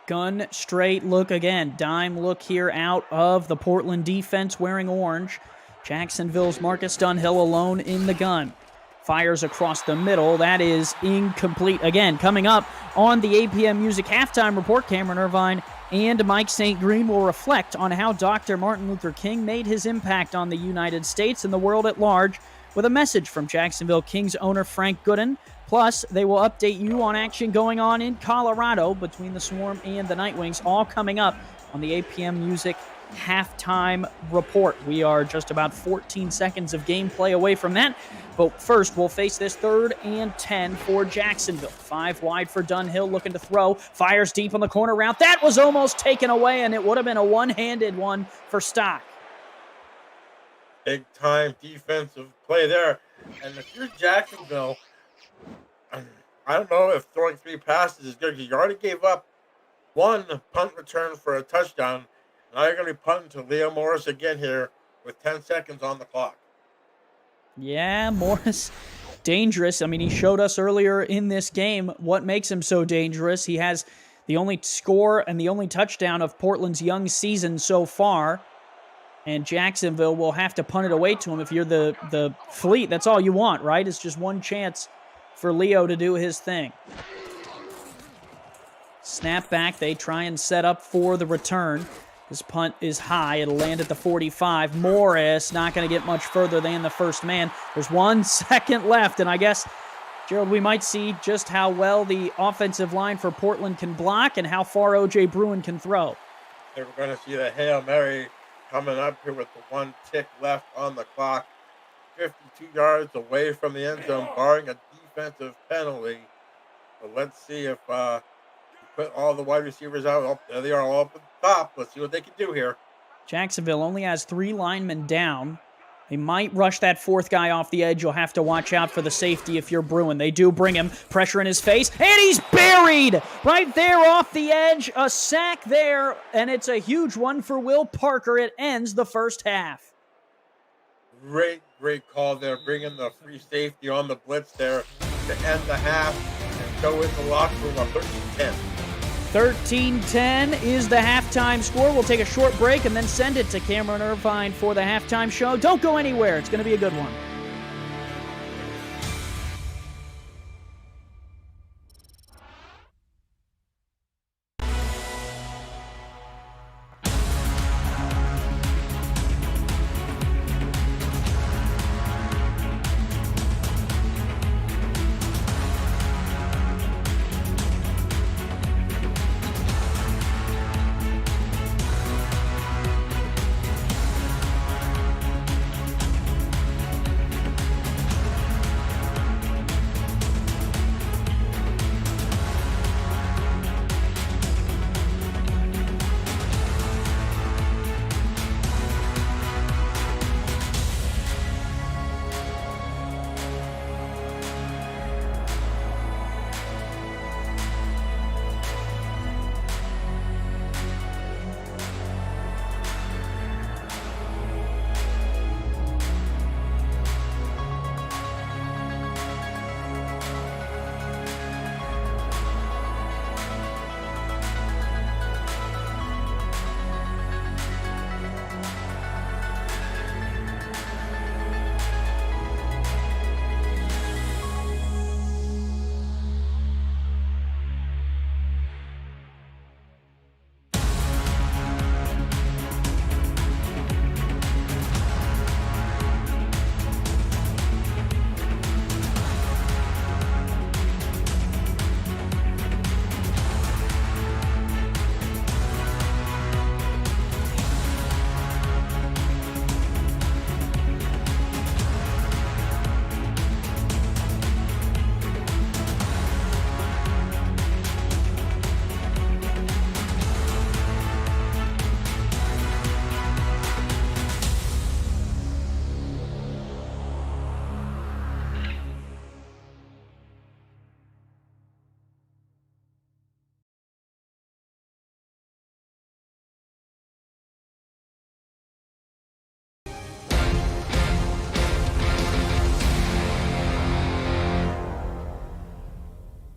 Gun straight look again. Dime look here out of the Portland defense wearing orange. Jacksonville's Marcus Dunhill alone in the gun. Fires across the middle. That is incomplete. Again, coming up on the APM Music Halftime Report, Cameron Irvine and Mike St. Green will reflect on how Dr. Martin Luther King made his impact on the United States and the world at large, with a message from Jacksonville Kings owner Frank Gooden. Plus, they will update you on action going on in Colorado between the Swarm and the Nightwings, all coming up on the APM Music Halftime Report. We are just about 14 seconds of gameplay away from that. But first, we'll face this 3rd and 10 for Jacksonville. 5 wide for Dunhill, looking to throw. Fires deep on the corner route. That was almost taken away, and it would have been a one-handed one for Stock. Big-time defensive play there. And if you're Jacksonville, I don't know if throwing 3 passes is good. You already gave up 1 punt return for a touchdown. Now you're going to be punting to Leo Morris again here with 10 seconds on the clock. Yeah, Morris, dangerous. I mean, he showed us earlier in this game what makes him so dangerous. He has the only score and the only touchdown of Portland's young season so far. And Jacksonville will have to punt it away to him. If you're the Fleet, that's all you want, right? It's just one chance for Leo to do his thing. Snap back. They try and set up for the return. This punt is high. It'll land at the 45. Morris not going to get much further than the first man. There's 1 second left, and I guess, Gerald, we might see just how well the offensive line for Portland can block and how far O.J. Bruin can throw. We're going to see the Hail Mary coming up here with the 1 tick left on the clock. 52 yards away from the end zone, barring a defensive penalty. But let's see if put all the wide receivers out. Oh, there they are all up at the top. Let's see what they can do here. Jacksonville only has 3 linemen down. They might rush that 4th guy off the edge. You'll have to watch out for the safety if you're Bruin. They do bring him. Pressure in his face. And he's buried right there off the edge. A sack there. And it's a huge one for Will Parker. It ends the first half. Great call there. Bringing the free safety on the blitz there to end the half and go in the locker room up 13-10. 13-10 is the halftime score. We'll take a short break and then send it to Cameron Irvine for the halftime show. Don't go anywhere. It's going to be a good one.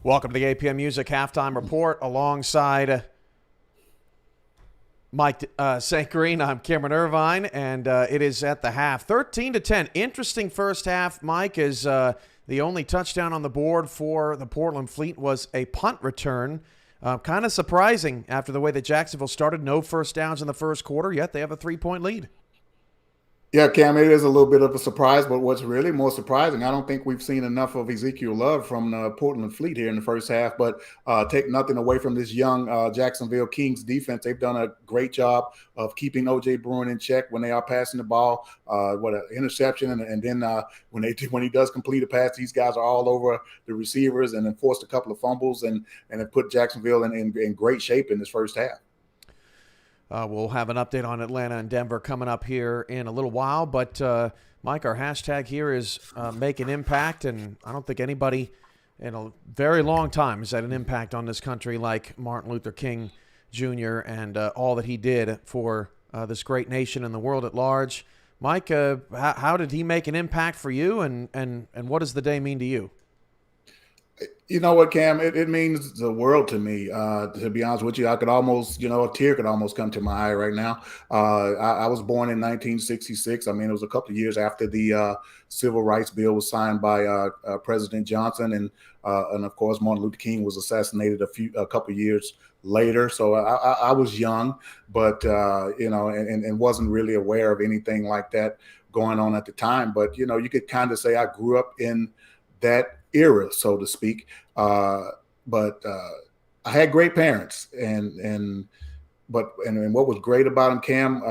Welcome to the APM Music Halftime Report alongside Mike St. Green. I'm Cameron Irvine, and it is at the half. 13-10. Interesting first half, Mike, as the only touchdown on the board for the Portland Fleet was a punt return. Kind of surprising after the way that Jacksonville started. No first downs in the first quarter, yet they have a 3-point lead. Yeah, Cam, it is a little bit of a surprise, but what's really more surprising, I don't think we've seen enough of Ezekiel Love from the Portland Fleet here in the first half, but take nothing away from this young Jacksonville Kings defense. They've done a great job of keeping O.J. Bruin in check when they are passing the ball. What an interception, and then when he does complete a pass, these guys are all over the receivers and then forced a couple of fumbles and have put Jacksonville in great shape in this first half. We'll have an update on Atlanta and Denver coming up here in a little while. But, Mike, our hashtag here is Make an Impact, and I don't think anybody in a very long time has had an impact on this country like Martin Luther King Jr. and all that he did for this great nation and the world at large. Mike, how did he make an impact for you, and what does the day mean to you? You know what, Cam? It means the world to me. To be honest with you, I could almost, a tear could almost come to my eye right now. I was born in 1966. I mean, it was a couple of years after the Civil Rights Bill was signed by President Johnson, and of course, Martin Luther King was assassinated a couple of years later. So I was young, but and wasn't really aware of anything like that going on at the time. But you could kind of say I grew up in that era, so to speak. But I had great parents, and and what was great about them, Cam,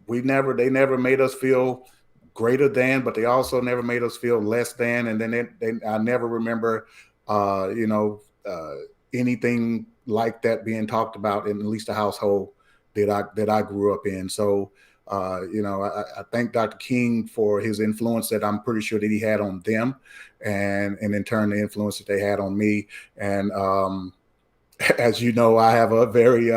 they never made us feel greater than, but they also never made us feel less than. And then I never remember, anything like that being talked about in at least the household that I grew up in. So, I thank Dr. King for his influence that I'm pretty sure that he had on them, and in turn the influence that they had on me. And as you know, I have a very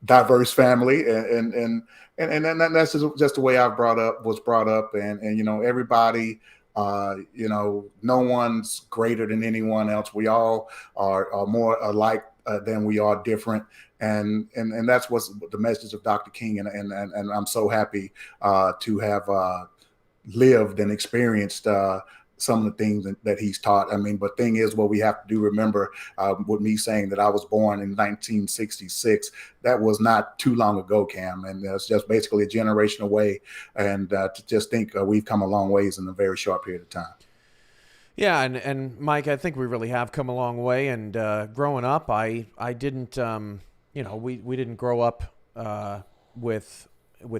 diverse family, and that's just the way I was brought up, and everybody. No one's greater than anyone else. We all are more alike than we are different, and that's what's the message of Dr. King, and I'm so happy to have lived and experienced some of the things that he's taught. I mean, but thing is, what we have to do, remember, with me saying that I was born in 1966, that was not too long ago, Cam, and it's just basically a generation away. And to just think we've come a long ways in a very short period of time. Yeah, and Mike, I think we really have come a long way. And growing up, I didn't, we didn't grow up with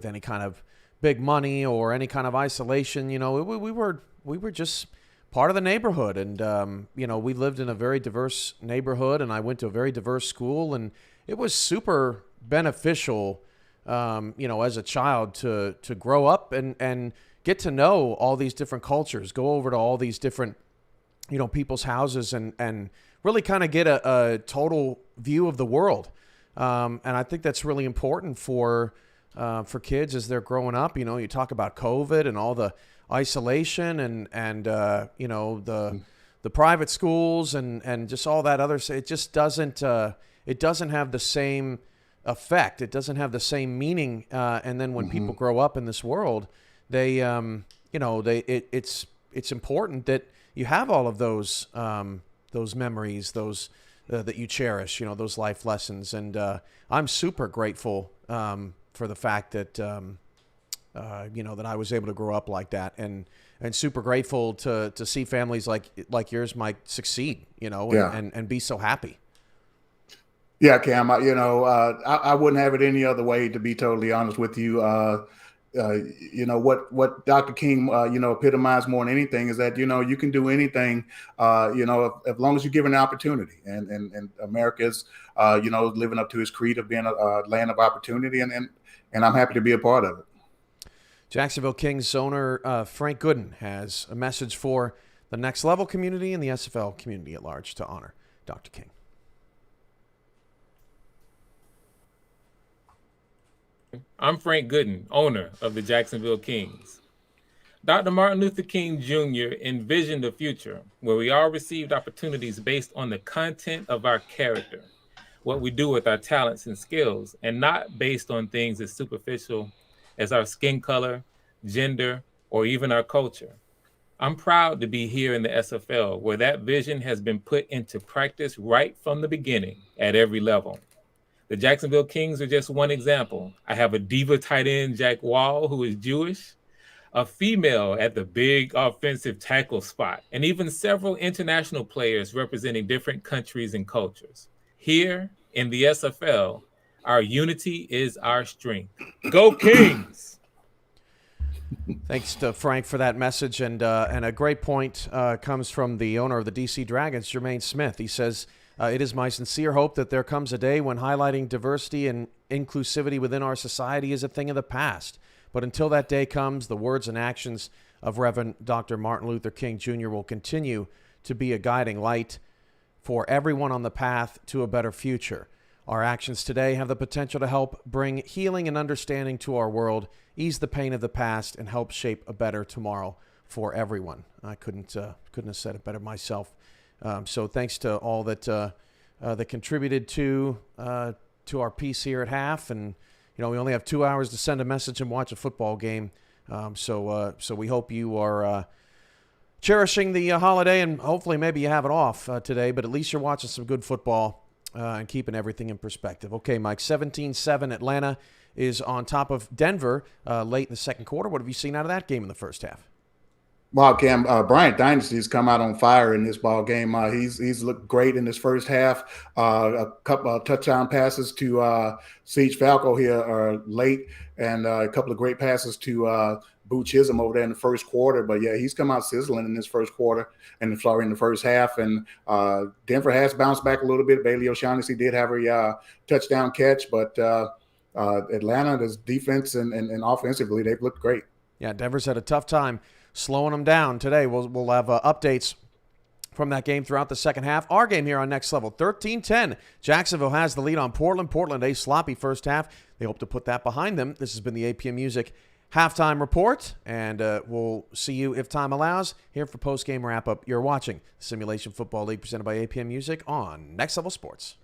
any kind of big money or any kind of isolation. We were just part of the neighborhood, and we lived in a very diverse neighborhood, and I went to a very diverse school, and it was super beneficial, as a child to grow up and get to know all these different cultures, go over to all these different, people's houses, and really kind of get a total view of the world. And I think that's really important for kids as they're growing up. You talk about COVID and all the isolation and the private schools and just all that other. It just doesn't have the same effect. It doesn't have the same meaning. And then when people grow up in this world, it's important that you have all of those memories, those that you cherish, those life lessons. And I'm super grateful for the fact that that I was able to grow up like that, and super grateful to see families like yours, Mike, succeed, and be so happy. Yeah, Cam, I wouldn't have it any other way, to be totally honest with you. What Dr. King, epitomized more than anything is that, you can do anything, as long as you're given an opportunity, and America's, living up to his creed of being a land of opportunity, and I'm happy to be a part of it. Jacksonville Kings owner Frank Gooden has a message for the Next Level community and the SFL community at large to honor Dr. King. I'm Frank Gooden, owner of the Jacksonville Kings. Dr. Martin Luther King Jr. envisioned a future where we all received opportunities based on the content of our character, what we do with our talents and skills, and not based on things as superficial as our skin color, gender, or even our culture. I'm proud to be here in the SFL, where that vision has been put into practice right from the beginning at every level. The Jacksonville Kings are just one example. I have a diva tight end, Jack Wall, who is Jewish, a female at the big offensive tackle spot, and even several international players representing different countries and cultures. Here in the SFL, our unity is our strength. Go Kings! Thanks to Frank for that message, and a great point comes from the owner of the DC Dragons, Jermaine Smith. He says, it is my sincere hope that there comes a day when highlighting diversity and inclusivity within our society is a thing of the past. But until that day comes, the words and actions of Reverend Dr. Martin Luther King Jr. will continue to be a guiding light for everyone on the path to a better future. Our actions today have the potential to help bring healing and understanding to our world, ease the pain of the past, and help shape a better tomorrow for everyone. I couldn't have said it better myself. So thanks to all that contributed to our piece here at half. And we only have 2 hours to send a message and watch a football game. So we hope you are cherishing the holiday, and hopefully maybe you have it off today, but at least you're watching some good football and keeping everything in perspective. Okay, Mike, 17-7 Atlanta is on top of Denver late in the second quarter. What have you seen out of that game in the first half? Well, Cam, Bryant Dynasty's come out on fire in this ball game. He's looked great in this first half. A couple of touchdown passes to Siege Falco here late, and a couple of great passes to Boo Chisholm over there in the first quarter. But yeah, he's come out sizzling in this first quarter and in the first half. And Denver has bounced back a little bit. Bailey O'Shaughnessy did have a touchdown catch, but Atlanta, this defense and offensively, they've looked great. Yeah, Denver's had a tough time slowing them down today. We'll have updates from that game throughout the second half. Our game here on Next Level, 13-10. Jacksonville has the lead on Portland. Portland, a sloppy first half. They hope to put that behind them. This has been the APM Music Halftime Report, and we'll see you, if time allows, here for post-game wrap-up. You're watching the Simulation Football League presented by APM Music on Next Level Sports.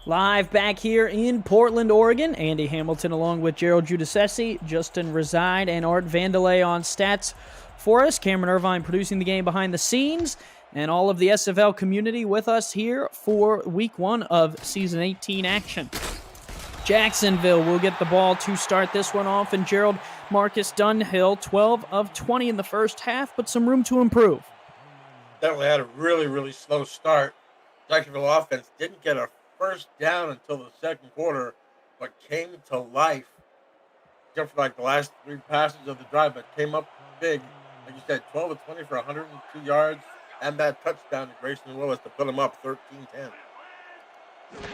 Live back here in Portland, Oregon. Andy Hamilton along with Gerald Giudice, Justin Reside, and Art Vandelay on stats for us. Cameron Irvine producing the game behind the scenes, and all of the SFL community with us here for week 1 of season 18 action. Jacksonville will get the ball to start this one off, and Gerald, Marcus Dunhill, 12 of 20 in the first half, but some room to improve. Definitely had a really, really slow start. Jacksonville offense didn't get a first down until the second quarter, but came to life just for like the last 3 passes of the drive, but came up big. Like you said, 12 of 20 for 102 yards, and that touchdown to Grayson Willis to put them up 13-10.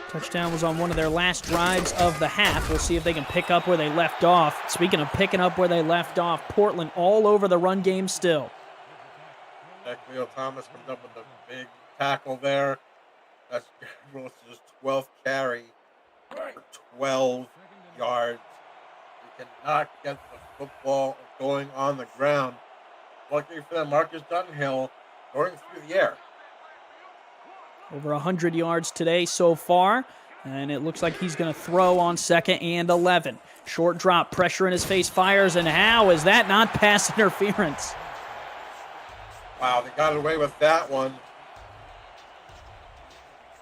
Touchdown was on one of their last drives of the half. We'll see if they can pick up where they left off. Speaking of picking up where they left off, Portland all over the run game still. Leo Thomas comes up with a big tackle there. That's Willis' 12th carry for 12 yards. You cannot get the football going on the ground. Luckily for them, Marcus Dunhill going through the air. Over 100 yards today so far, and it looks like he's going to throw on 2nd and 11. Short drop, pressure in his face, fires, and how is that not pass interference? Wow, they got away with that one.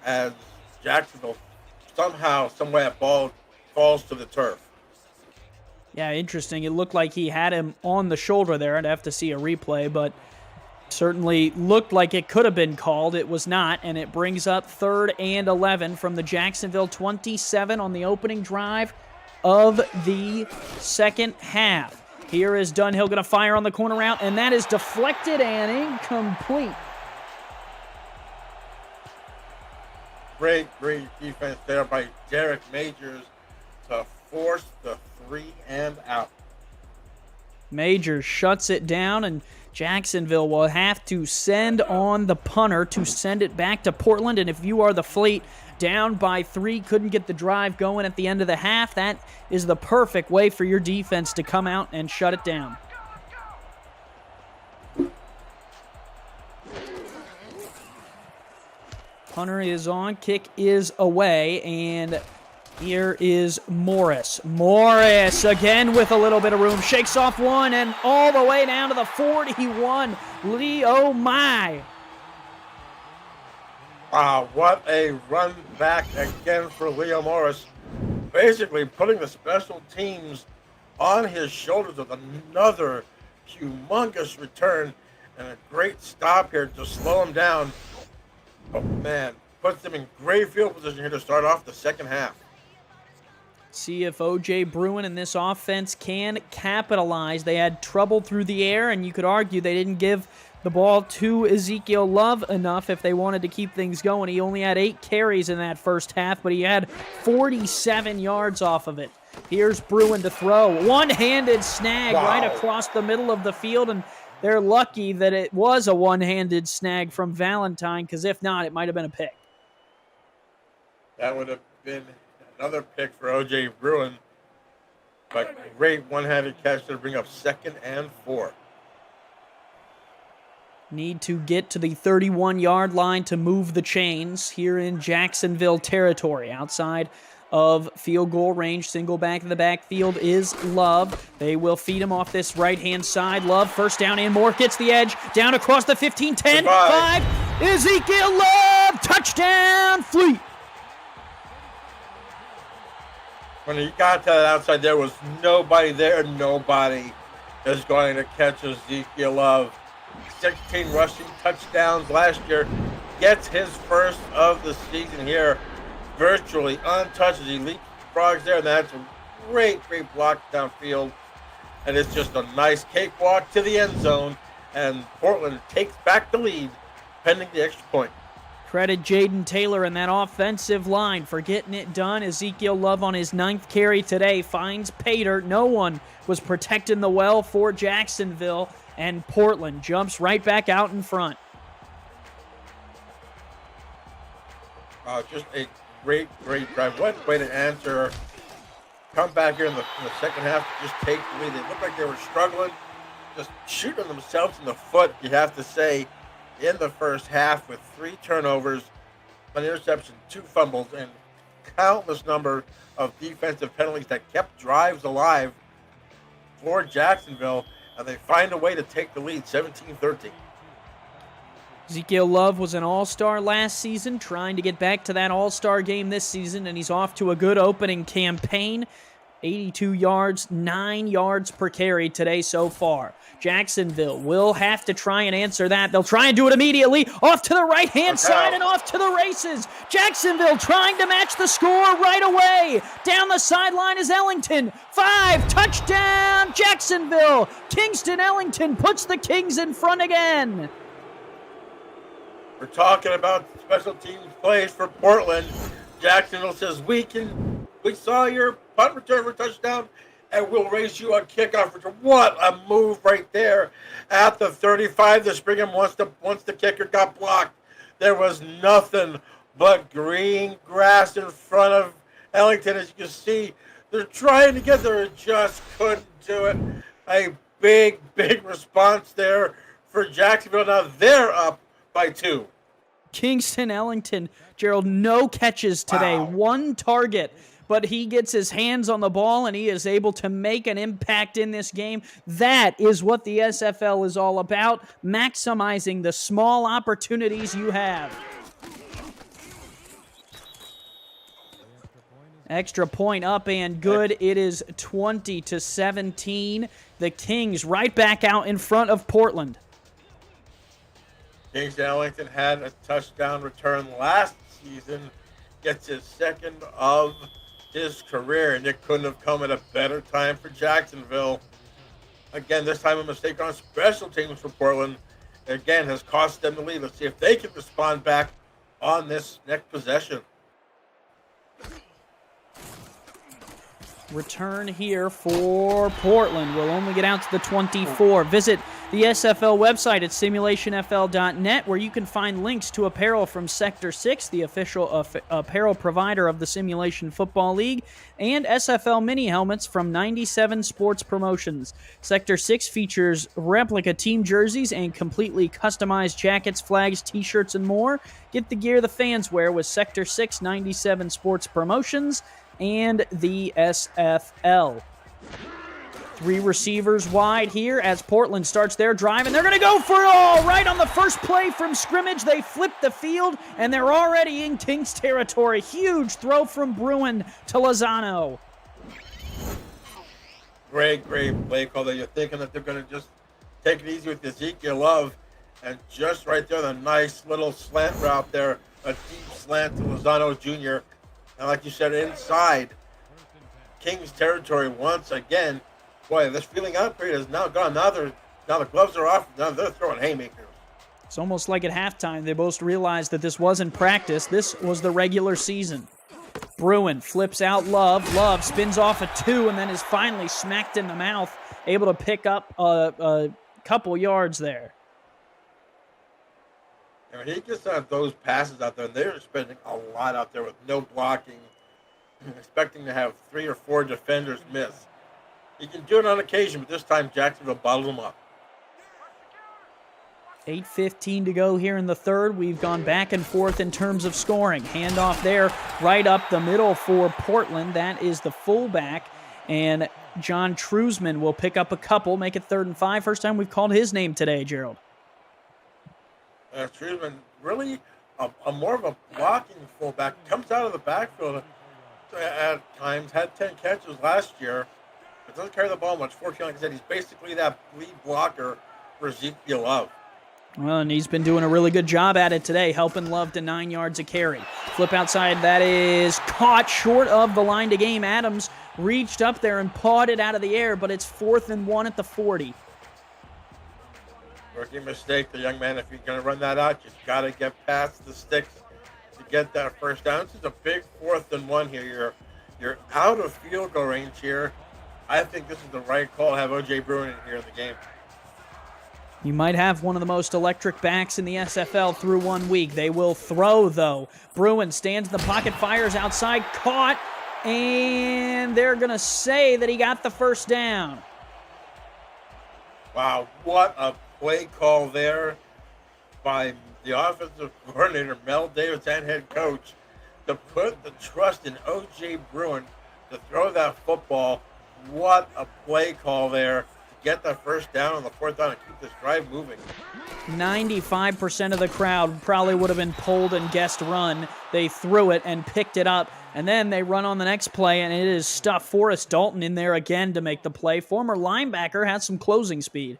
As Jacksonville somehow, someway, that ball falls to the turf. Yeah, interesting. It looked like he had him on the shoulder there. I'd have to see a replay, but certainly looked like it could have been called. It was not, and it brings up 3rd and 11 from the Jacksonville 27 on the opening drive of the second half. Here is Dunhill going to fire on the corner route, and that is deflected and incomplete. Great defense there by Derek Majors to force the 3 and out. Majors shuts it down, and Jacksonville will have to send on the punter to send it back to Portland. And if you are the Fleet, down by 3, couldn't get the drive going at the end of the half, that is the perfect way for your defense to come out and shut it down. Punter is on, kick is away, and here is Morris. Morris again with a little bit of room, shakes off one and all the way down to the 41. Leo my. Wow, what a run back again for Leo Morris. Basically putting the special teams on his shoulders with another humongous return and a great stop here to slow him down. Oh, man, puts them in great field position here to start off the second half. See if O.J. Bruin and this offense can capitalize. They had trouble through the air, and you could argue they didn't give the ball to Ezekiel Love enough if they wanted to keep things going. He only had 8 carries in that first half, but he had 47 yards off of it. Here's Bruin to throw. One-handed snag right across the middle of the field, and they're lucky that it was a one-handed snag from Valentine, because if not, it might have been a pick. That would have been another pick for O.J. Bruin, but great one-handed catch to bring up 2nd and 4. Need to get to the 31-yard line to move the chains here in Jacksonville territory. Outside of field goal range, single back in the backfield is Love. They will feed him off this right-hand side. Love, first down and more, gets the edge, down across the 15, 10, 5. Ezekiel Love, touchdown, Fleet. When he got to that outside, there was nobody there. Nobody is going to catch Ezekiel Love. 16 rushing touchdowns last year. Gets his first of the season here. Virtually untouched as he leapfrogs there. And that's a great block downfield. And it's just a nice cakewalk to the end zone. And Portland takes back the lead pending the extra point. Credit Jaden Taylor and that offensive line for getting it done. Ezekiel Love on his 9th carry today finds Pater. No one was protecting the well for Jacksonville, and Portland jumps right back out in front. Just a great drive. What way to answer. Come back here in the second half to just take the lead. They looked like they were struggling, just shooting themselves in the foot, you have to say, in the first half with 3 turnovers, an interception, 2 fumbles, and countless number of defensive penalties that kept drives alive for Jacksonville, and they find a way to take the lead, 17-13. Ezekiel Love was an all-star last season, trying to get back to that all-star game this season, and he's off to a good opening campaign. 82 yards, 9 yards per carry today so far. Jacksonville will have to try and answer that. They'll try and do it immediately. Off to the right-hand side and off to the races. Jacksonville trying to match the score right away. Down the sideline is Ellington. 5, touchdown, Jacksonville. Kingston Ellington puts the Kings in front again. We're talking about special teams plays for Portland. Jacksonville says, we saw your punt return for touchdown, and we'll race you on kickoff return. What a move right there at the 35. The Springham, once the kicker got blocked, there was nothing but green grass in front of Ellington. As you can see, they're trying to get there and just couldn't do it. A big response there for Jacksonville. Now they're up by 2. Kingston Ellington, Gerald, no catches today. 1 target. But he gets his hands on the ball, and he is able to make an impact in this game. That is what the SFL is all about, maximizing the small opportunities you have. Extra point up and good. It is 20-17. The Kings right back out in front of Portland. Kingston Ellington had a touchdown return last season. Gets his 2nd of his career, and it couldn't have come at a better time for Jacksonville. Again, this time a mistake on special teams for Portland. Again, has cost them the lead. Let's see if they can respond back on this next possession. Return here for Portland. We'll only get out to the 24. Visit the SFL website at simulationfl.net, where you can find links to apparel from Sector 6, the official apparel provider of the Simulation Football League, and SFL mini helmets from 97 Sports Promotions. Sector 6 features replica team jerseys and completely customized jackets, flags, t-shirts, and more. Get the gear the fans wear with Sector 6, 97 Sports Promotions, and the SFL. 3 receivers wide here as Portland starts their drive, and they're going to go for it all right on the first play from scrimmage. They flip the field, and they're already in Kings territory. Huge throw from Bruin to Lozano. Great play call there. You're thinking that they're going to just take it easy with Ezekiel Love, and just right there, the nice little slant route there, a deep slant to Lozano Jr., and like you said, inside Kings territory once again. Boy, this feeling out period is now gone. Now the gloves are off. Now they're throwing haymakers. It's almost like at halftime they both realized that this wasn't practice. This was the regular season. Bruin flips out Love. Love spins off a 2 and then is finally smacked in the mouth, able to pick up a couple yards there. I mean, he just had those passes out there, and they're spending a lot out there with no blocking, expecting to have 3 or 4 defenders miss. He can do it on occasion, but this time Jacksonville bottled him up. 8:15 to go here in the third. We've gone back and forth in terms of scoring. Handoff there right up the middle for Portland. That is the fullback, and John Trusman will pick up a couple, make it 3rd and 5. First time we've called his name today, Gerald. Trusman, really a more of a blocking fullback, comes out of the backfield at times, had 10 catches last year, but doesn't carry the ball much. 14, like I said, he's basically that lead blocker for Ezekiel Love. Well, and he's been doing a really good job at it today, helping Love to 9 yards a carry. Flip outside, that is caught short of the line to game. Adams reached up there and pawed it out of the air, but it's 4th and 1 at the 40. Rookie mistake, the young man. If you're going to run that out, you've got to get past the sticks to get that first down. This is a big 4th and 1 here. You're out of field goal range here. I think this is the right call to have O.J. Bruin in here in the game. You might have one of the most electric backs in the SFL through 1 week. They will throw, though. Bruin stands in the pocket, fires outside, caught, and they're going to say that he got the first down. Wow, what a play call there by the offensive coordinator, Mel Davis, and head coach, to put the trust in O.J. Bruin to throw that football. What a play call there to get that first down on the 4th down and keep this drive moving. 95% of the crowd probably would have been pulled and guessed run. They threw it and picked it up, and then they run on the next play, and it is stuffed. Forrest Dalton in there again to make the play. Former linebacker has some closing speed.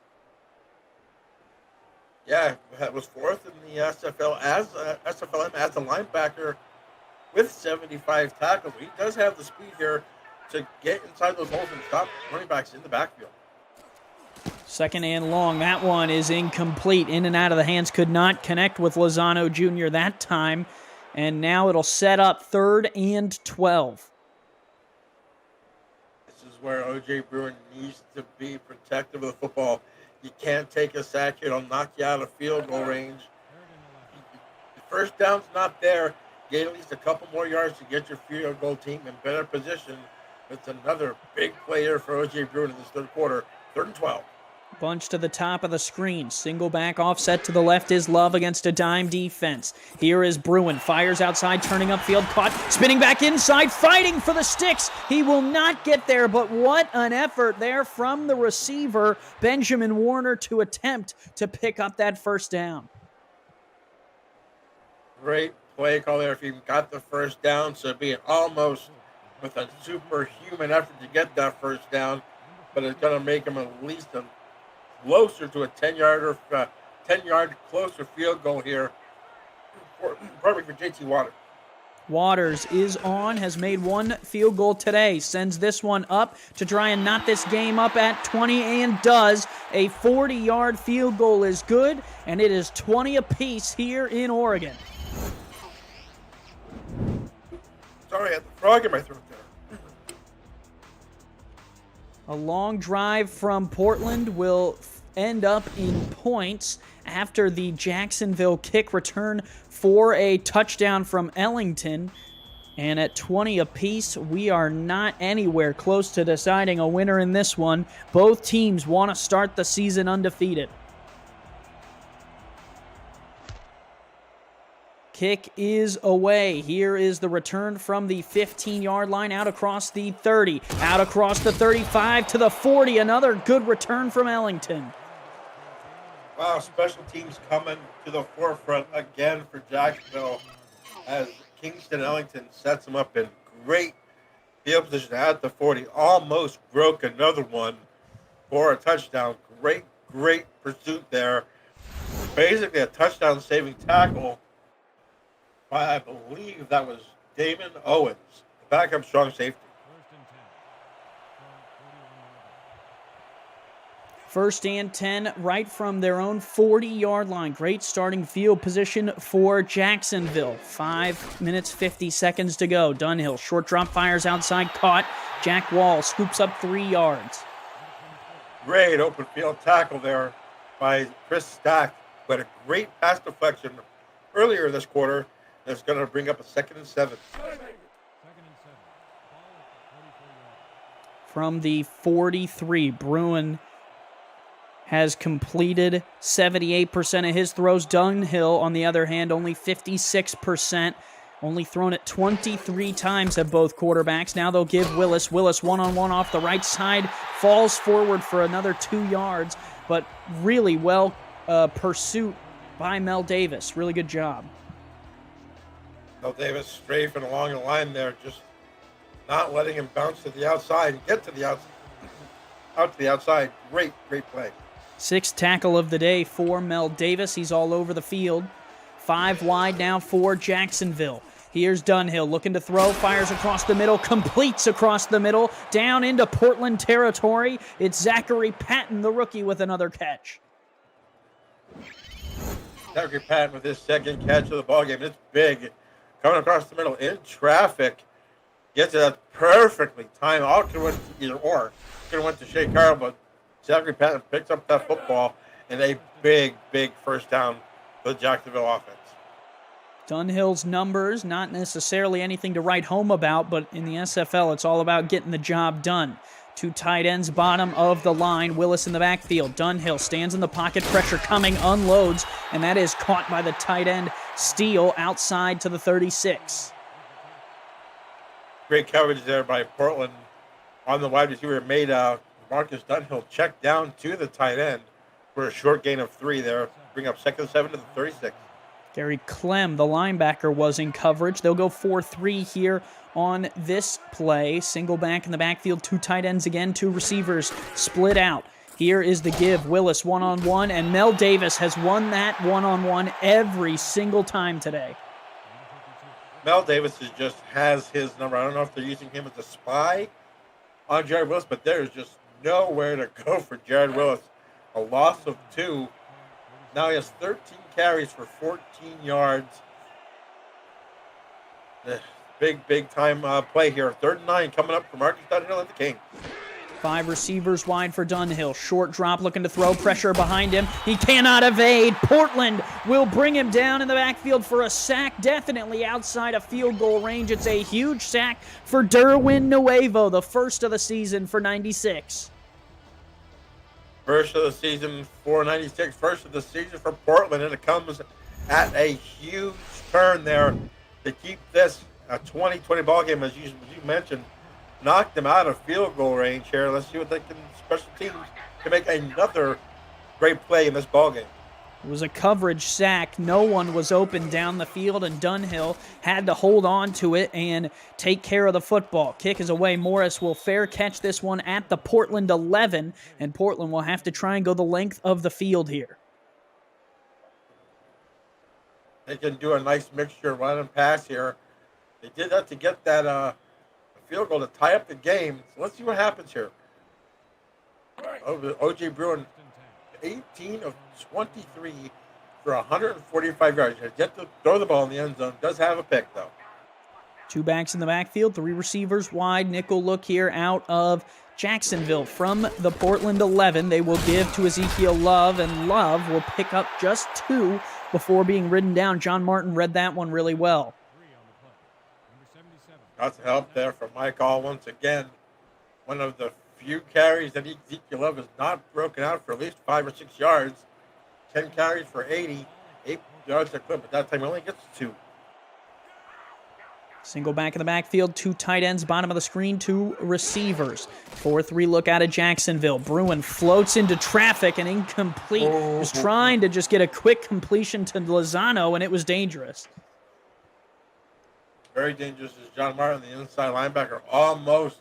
Yeah, that was 4th in the SFL as SFLM as a linebacker with 75 tackles. He does have the speed here to get inside those holes and stop running backs in the backfield. 2nd and long. That one is incomplete. In and out of the hands. Could not connect with Lozano Jr. that time. And now it'll set up 3rd and 12. This is where O.J. Bruin needs to be protective of the football. You can't take a sack here. It'll knock you out of field goal range. The first down's not there. Get at least a couple more yards to get your field goal team in better position. It's another big play here for O.J. Bruin in this 3rd quarter. 3rd and 12. Bunch to the top of the screen. Single back offset to the left is Love against a dime defense. Here is Bruin. Fires outside, turning upfield, caught, spinning back inside, fighting for the sticks. He will not get there, but what an effort there from the receiver, Benjamin Warner, to attempt to pick up that first down. Great play call there if you got the first down. So it'd be almost with a superhuman effort to get that first down, but it's going to make him at least closer to a 10-yard closer field goal here. Perfect for JT Water. Waters is on, has made one field goal today, sends this one up to try and knot this game up at 20, and does. A 40-yard field goal is good, and it is 20 apiece here in Oregon. Sorry, I had the frog in my throat there. A long drive from Portland will end up in points after the Jacksonville kick return for a touchdown from Ellington. And at 20 apiece, we are not anywhere close to deciding a winner in this one. Both teams want to start the season undefeated. Kick is away. Here is the return from the 15-yard line, out across the 30, out across the 35 to the 40. Another good return from Ellington. Wow, special teams coming to the forefront again for Jacksonville as Kingston Ellington sets them up in great field position at the 40. Almost broke another one for a touchdown. Great pursuit there. Basically a touchdown-saving tackle by, I believe that was Damon Owens, the backup strong safety. First and 10 right from their own 40-yard line. Great starting field position for Jacksonville. 5 minutes, 50 seconds to go. Dunhill, short drop, fires outside, caught. Jack Wall scoops up 3 yards. Great open field tackle there by Chris Stack, who had a great pass deflection earlier this quarter. That's going to bring up a 2nd and 7. From the 43, Bruin has completed 78% of his throws. Dunhill, on the other hand, only 56%. Only thrown it 23 times at both quarterbacks. Now they'll give Willis. Willis one-on-one off the right side. Falls forward for another 2 yards. But really well pursuit by Mel Davis. Really good job. Mel Davis strafing along the line there, just not letting him bounce to the outside and get to the outside. Out to the outside. Great play. 6th tackle of the day for Mel Davis. He's all over the field. 5 wide now for Jacksonville. Here's Dunhill looking to throw, fires across the middle, completes across the middle, down into Portland territory. It's Zachary Patton, the rookie, with another catch. Zachary Patton with his 2nd catch of the ballgame. It's big. Coming across the middle in traffic. Gets it perfectly timed. All could have went to either or. Could have went to Shea Carroll, but Zachary Patton picks up that football and a big first down for the Jacksonville offense. Dunhill's numbers, not necessarily anything to write home about, but in the SFL, it's all about getting the job done. 2 tight ends, bottom of the line. Willis in the backfield. Dunhill stands in the pocket, pressure coming, unloads, and that is caught by the tight end, Steele, outside to the 36. Great coverage there by Portland on the wide receiver. Made Marcus Dunhill check down to the tight end for a short gain of 3 there. Bring up 2nd and 7 to the 36. Gary Clem, the linebacker, was in coverage. They'll go 4-3 here on this play. Single back in the backfield, 2 tight ends again, 2 receivers split out. Here is the give. Willis one-on-one, and Mel Davis has won that one-on-one every single time today. Mel Davis just has his number. I don't know if they're using him as a spy on Jared Willis, but there is just nowhere to go for Jared Willis. A loss of 2. Now he has 13 carries for 14 yards. Big time play here. 3rd and 9 coming up for Marcus Dunhill and the Kings. 5 receivers wide for Dunhill. Short drop, looking to throw, pressure behind him. He cannot evade. Portland will bring him down in the backfield for a sack, definitely outside of field goal range. It's a huge sack for Derwin Nuevo, the first of the season for 96. First of the season for 96. First of the season for Portland, and it comes at a huge turn there to keep this a 20-20 ball game, as you mentioned. Knocked them out of field goal range here. Let's see what they can, special teams, can make another great play in this ball game. It was a coverage sack. No one was open down the field, and Dunhill had to hold on to it and take care of the football. Kick is away. Morris will fair catch this one at the Portland 11, and Portland will have to try and go the length of the field here. They can do a nice mixture of run and pass here. They did that to get that field goal to tie up the game. So let's see what happens here. O.J. Bruin, 18 of 23 for 145 yards. Has yet to throw the ball in the end zone. Does have a pick, though. 2 backs in the backfield, 3 receivers wide. Nickel look here out of Jacksonville from the Portland 11. They will give to Ezekiel Love, and Love will pick up just 2 before being ridden down. John Martin read that one really well. Got some help there from Mike All once again. One of the few carries that Ezekiel Love has not broken out for at least 5 or 6 yards. 10 carries for 8 yards a clip, but that time he only gets 2. Single back in the backfield, 2 tight ends, bottom of the screen, 2 receivers. 4-3 look out of Jacksonville. Bruin floats into traffic and incomplete. Was trying to just get a quick completion to Lozano, and it was dangerous. Very dangerous is John Martin, the inside linebacker. Almost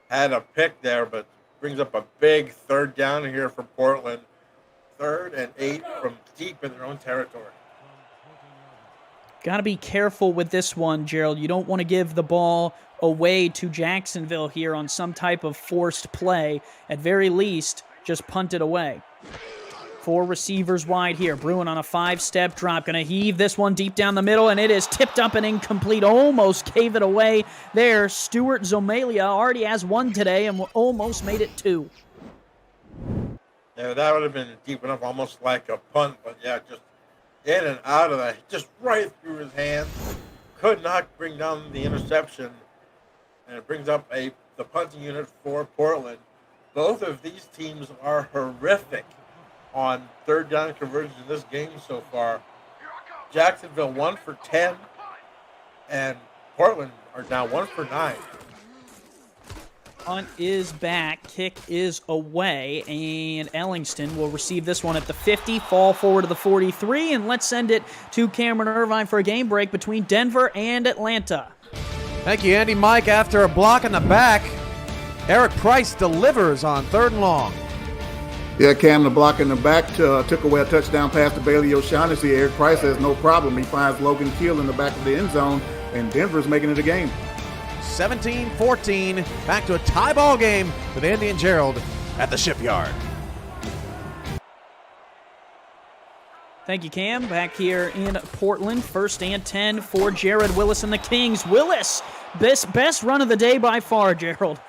had a pick there, but brings up a big 3rd down here for Portland. 3rd and 8 from deep in their own territory. Got to be careful with this one, Gerald. You don't want to give the ball away to Jacksonville here on some type of forced play. At very least, just punt it away. 4 receivers wide here. Bruin on a 5-step drop. Going to heave this one deep down the middle, and it is tipped up and incomplete. Almost gave it away there. Stuart Zomalia already has 1 today and almost made it 2. Yeah, that would have been deep enough, almost like a punt, but yeah, just in and out of that, just right through his hands. Could not bring down the interception, and it brings up the punting unit for Portland. Both of these teams are horrific on 3rd down conversions in this game so far. Jacksonville 1 for 10, and Portland are now 1 for 9. Punt is back, kick is away, and Ellingston will receive this one at the 50, fall forward to the 43, and let's send it to Cameron Irvine for a game break between Denver and Atlanta. Thank you, Andy. Mike, after a block in the back, Eric Price delivers on 3rd and long. Yeah, Cam, the block in the back took away a touchdown pass to Bailey O'Shaughnessy. Eric Price has no problem. He finds Logan Keel in the back of the end zone, and Denver's making it a game. 17-14, back to a tie ball game with Andy and Gerald at the Shipyard. Thank you, Cam. Back here in Portland, 1st and 10 for Jared Willis and the Kings. Willis, best run of the day by far, Gerald.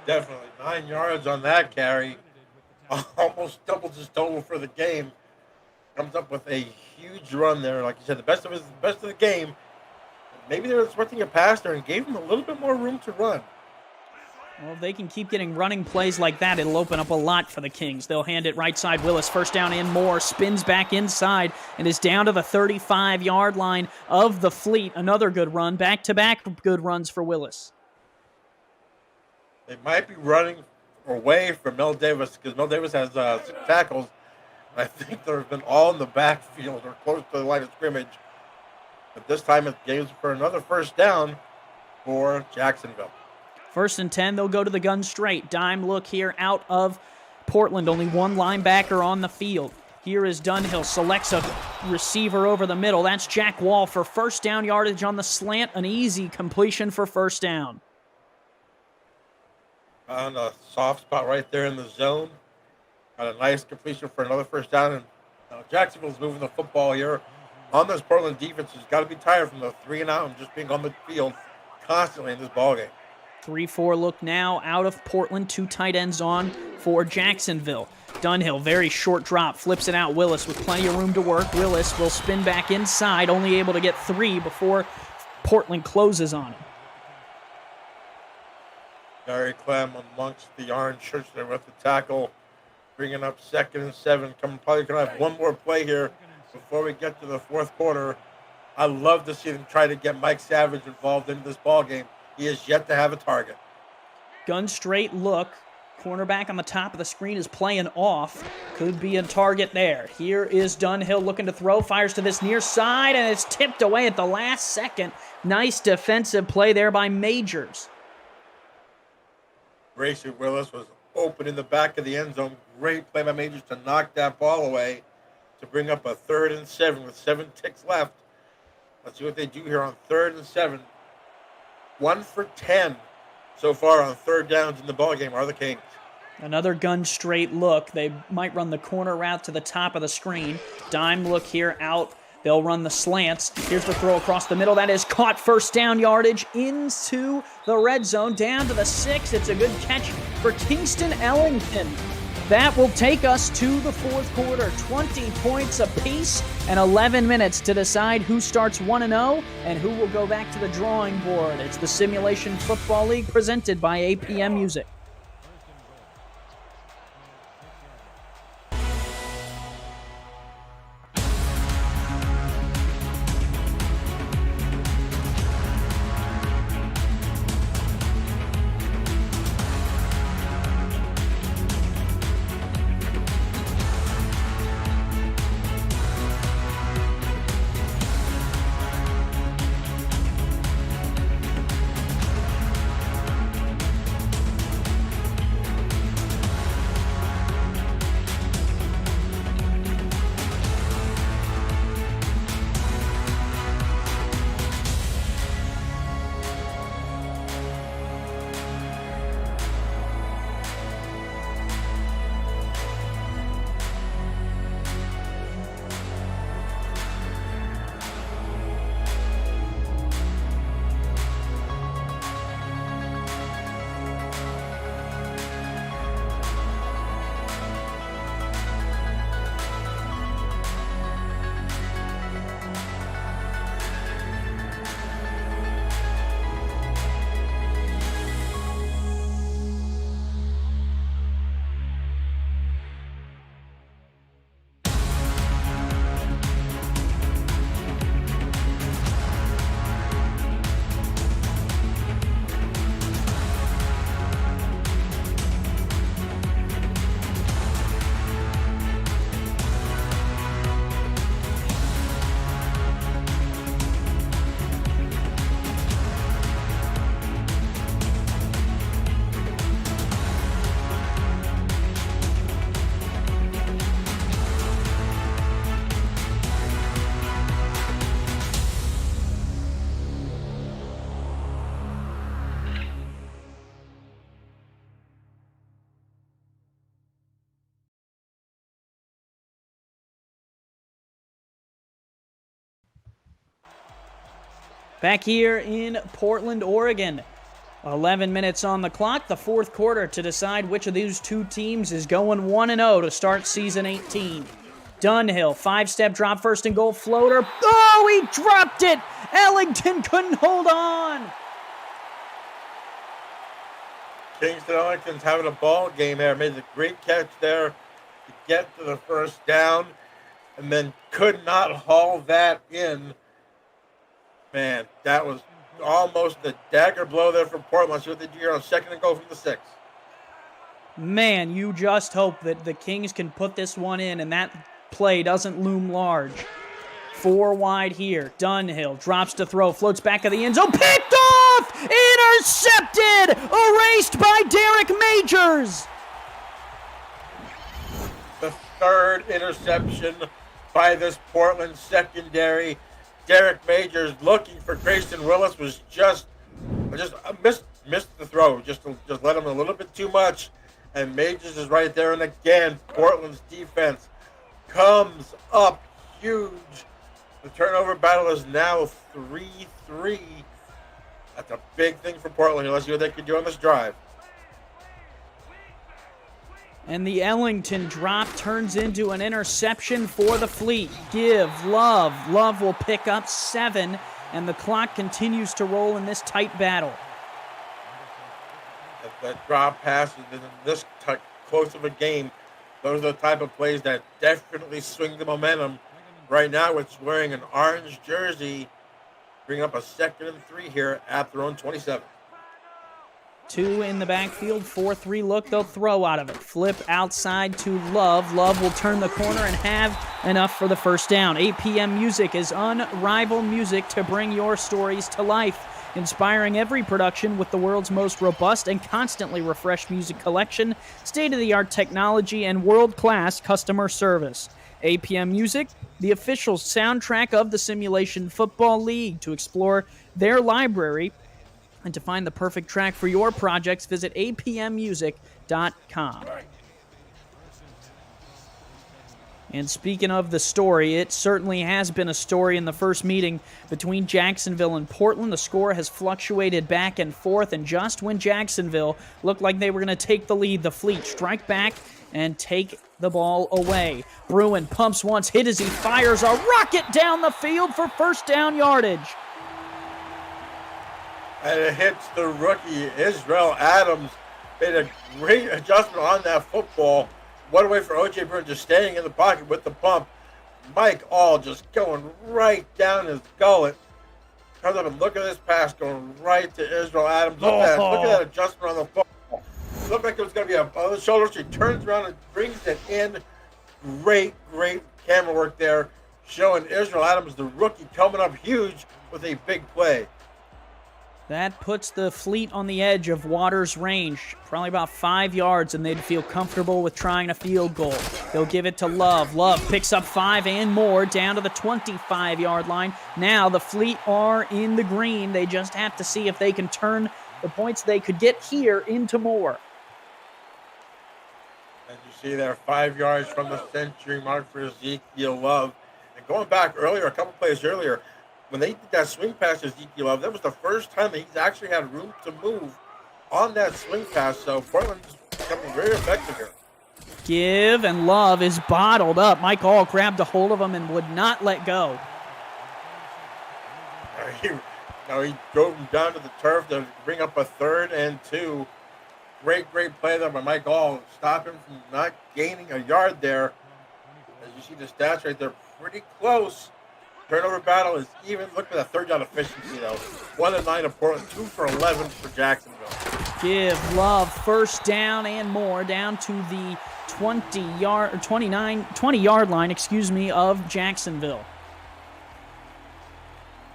Definitely 9 yards on that carry. Almost doubles his total for the game. Comes up with a huge run there. Like you said, the best of the game. Maybe they were expecting a pass there and gave him a little bit more room to run. Well, if they can keep getting running plays like that, it'll open up a lot for the Kings. They'll hand it right side. Willis, 1st down and more, spins back inside and is down to the 35-yard line of the Fleet. Another good run. Back-to-back good runs for Willis. They might be running away from Mel Davis because Mel Davis has 6 tackles. I think they've been all in the backfield or close to the line of scrimmage. But this time it gains for another 1st down for Jacksonville. 1st and 10, they'll go to the gun straight. Dime look here out of Portland. Only 1 linebacker on the field. Here is Dunhill, selects a receiver over the middle. That's Jack Wall for 1st down yardage on the slant. An easy completion for 1st down. On a soft spot right there in the zone. Got a nice completion for another 1st down. And Jacksonville's moving the football here. On this Portland defense has got to be tired from the 3 and out and just being on the field constantly in this ballgame. 3-4 look now out of Portland. 2 tight ends on for Jacksonville. Dunhill, very short drop, flips it out. Willis with plenty of room to work. Willis will spin back inside, only able to get 3 before Portland closes on him. Gary Clem amongst the orange shirts there with the tackle, bringing up 2nd and 7. Probably going to have one more play here before we get to the 4th quarter. I love to see them try to get Mike Savage involved in this ball game. He has yet to have a target. Gun straight look. Cornerback on the top of the screen is playing off. Could be a target there. Here is Dunhill looking to throw. Fires to this near side, and it's tipped away at the last second. Nice defensive play there by Majors. Gracie Willis was open in the back of the end zone. Great play by Majors to knock that ball away to bring up a 3rd and 7 with 7 ticks left. Let's see what they do here on 3rd and 7. 1 for 10 so far on 3rd downs in the ballgame are the Kings. Another gun straight look. They might run the corner route to the top of the screen. Dime look here out. They'll run the slants. Here's the throw across the middle. That is caught, first down yardage into the red zone. Down to the 6. It's a good catch for Kingston Ellington. That will take us to the 4th quarter. 20 points apiece and 11 minutes to decide who starts 1-0 and who will go back to the drawing board. It's the Simulation Football League presented by APM Music. Back here in Portland, Oregon. 11 minutes on the clock, the 4th quarter, to decide which of these two teams is going 1-0 to start season 18. Dunhill, 5-step drop, 1st and goal, floater. Oh, he dropped it! Ellington couldn't hold on! Kingston Ellington's having a ball game there. Made a great catch there to get to the 1st down, and then could not haul that in. Man, that was almost a dagger blow there for Portland. See what they do here on 2nd and goal from the 6. Man, you just hope that the Kings can put this one in and that play doesn't loom large. 4 wide here. Dunhill drops to throw, floats back of the end zone, picked off! Intercepted! Erased by Derek Majors! The 3rd interception by this Portland secondary. Derek Majors looking for Grayson Willis was just missed the throw. Just let him a little bit too much. And Majors is right there. And again, Portland's defense comes up huge. The turnover battle is now 3-3. That's a big thing for Portland. Let's see what they can do on this drive. And the Ellington drop turns into an interception for the Fleet. Give Love. Love will pick up 7, and the clock continues to roll in this tight battle. That drop pass in this close of a game, those are the type of plays that definitely swing the momentum. Right now, it's wearing an orange jersey, bringing up a 2nd and 3 here at their own 27. 2 in the backfield, 4-3 look, they'll throw out of it. Flip outside to Love. Love will turn the corner and have enough for the 1st down. APM Music is unrivaled music to bring your stories to life, inspiring every production with the world's most robust and constantly refreshed music collection, state-of-the-art technology, and world-class customer service. APM Music, the official soundtrack of the Simulation Football League. To explore their library and to find the perfect track for your projects, visit apmmusic.com. And speaking of the story, it certainly has been a story in the first meeting between Jacksonville and Portland. The score has fluctuated back and forth, and just when Jacksonville looked like they were going to take the lead, the Fleet strike back and take the ball away. Bruin pumps once, hit as he fires a rocket down the field for first down yardage. And it hits the rookie, Israel Adams. Made a great adjustment on that football. One way for O.J. Bruin just staying in the pocket with the pump. Mike All just going right down his gullet. Comes up and look at this pass going right to Israel Adams. Look at that adjustment on the football. Looked like it was going to be on the shoulders. He turns around and brings it in. Great camera work there, showing Israel Adams, the rookie, coming up huge with a big play. That puts the Fleet on the edge of Waters' range, probably about 5 yards, and they'd feel comfortable with trying a field goal. They'll give it to Love. Love picks up 5 and more down to the 25-yard line. Now the Fleet are in the green. They just have to see if they can turn the points they could get here into more. As you see there, 5 yards from the century mark for Ezekiel Love. And going back earlier, a couple plays earlier, when they did that swing pass to Ezekiel Love, that was the first time that he's actually had room to move on that swing pass. So Portland's becoming very effective here. Give, and Love is bottled up. Mike All grabbed a hold of him and would not let go. He drove him down to the turf to bring up a 3rd and 2. Great play there by Mike All. Stop him from not gaining a yard there. As you see the stats right there, pretty close. Turnover battle is even. Look at that 3rd down efficiency, though. 1 of 9 of Portland, 2 for 11 for Jacksonville. Give, Love, first down and more, down to the 20-yard line, of Jacksonville.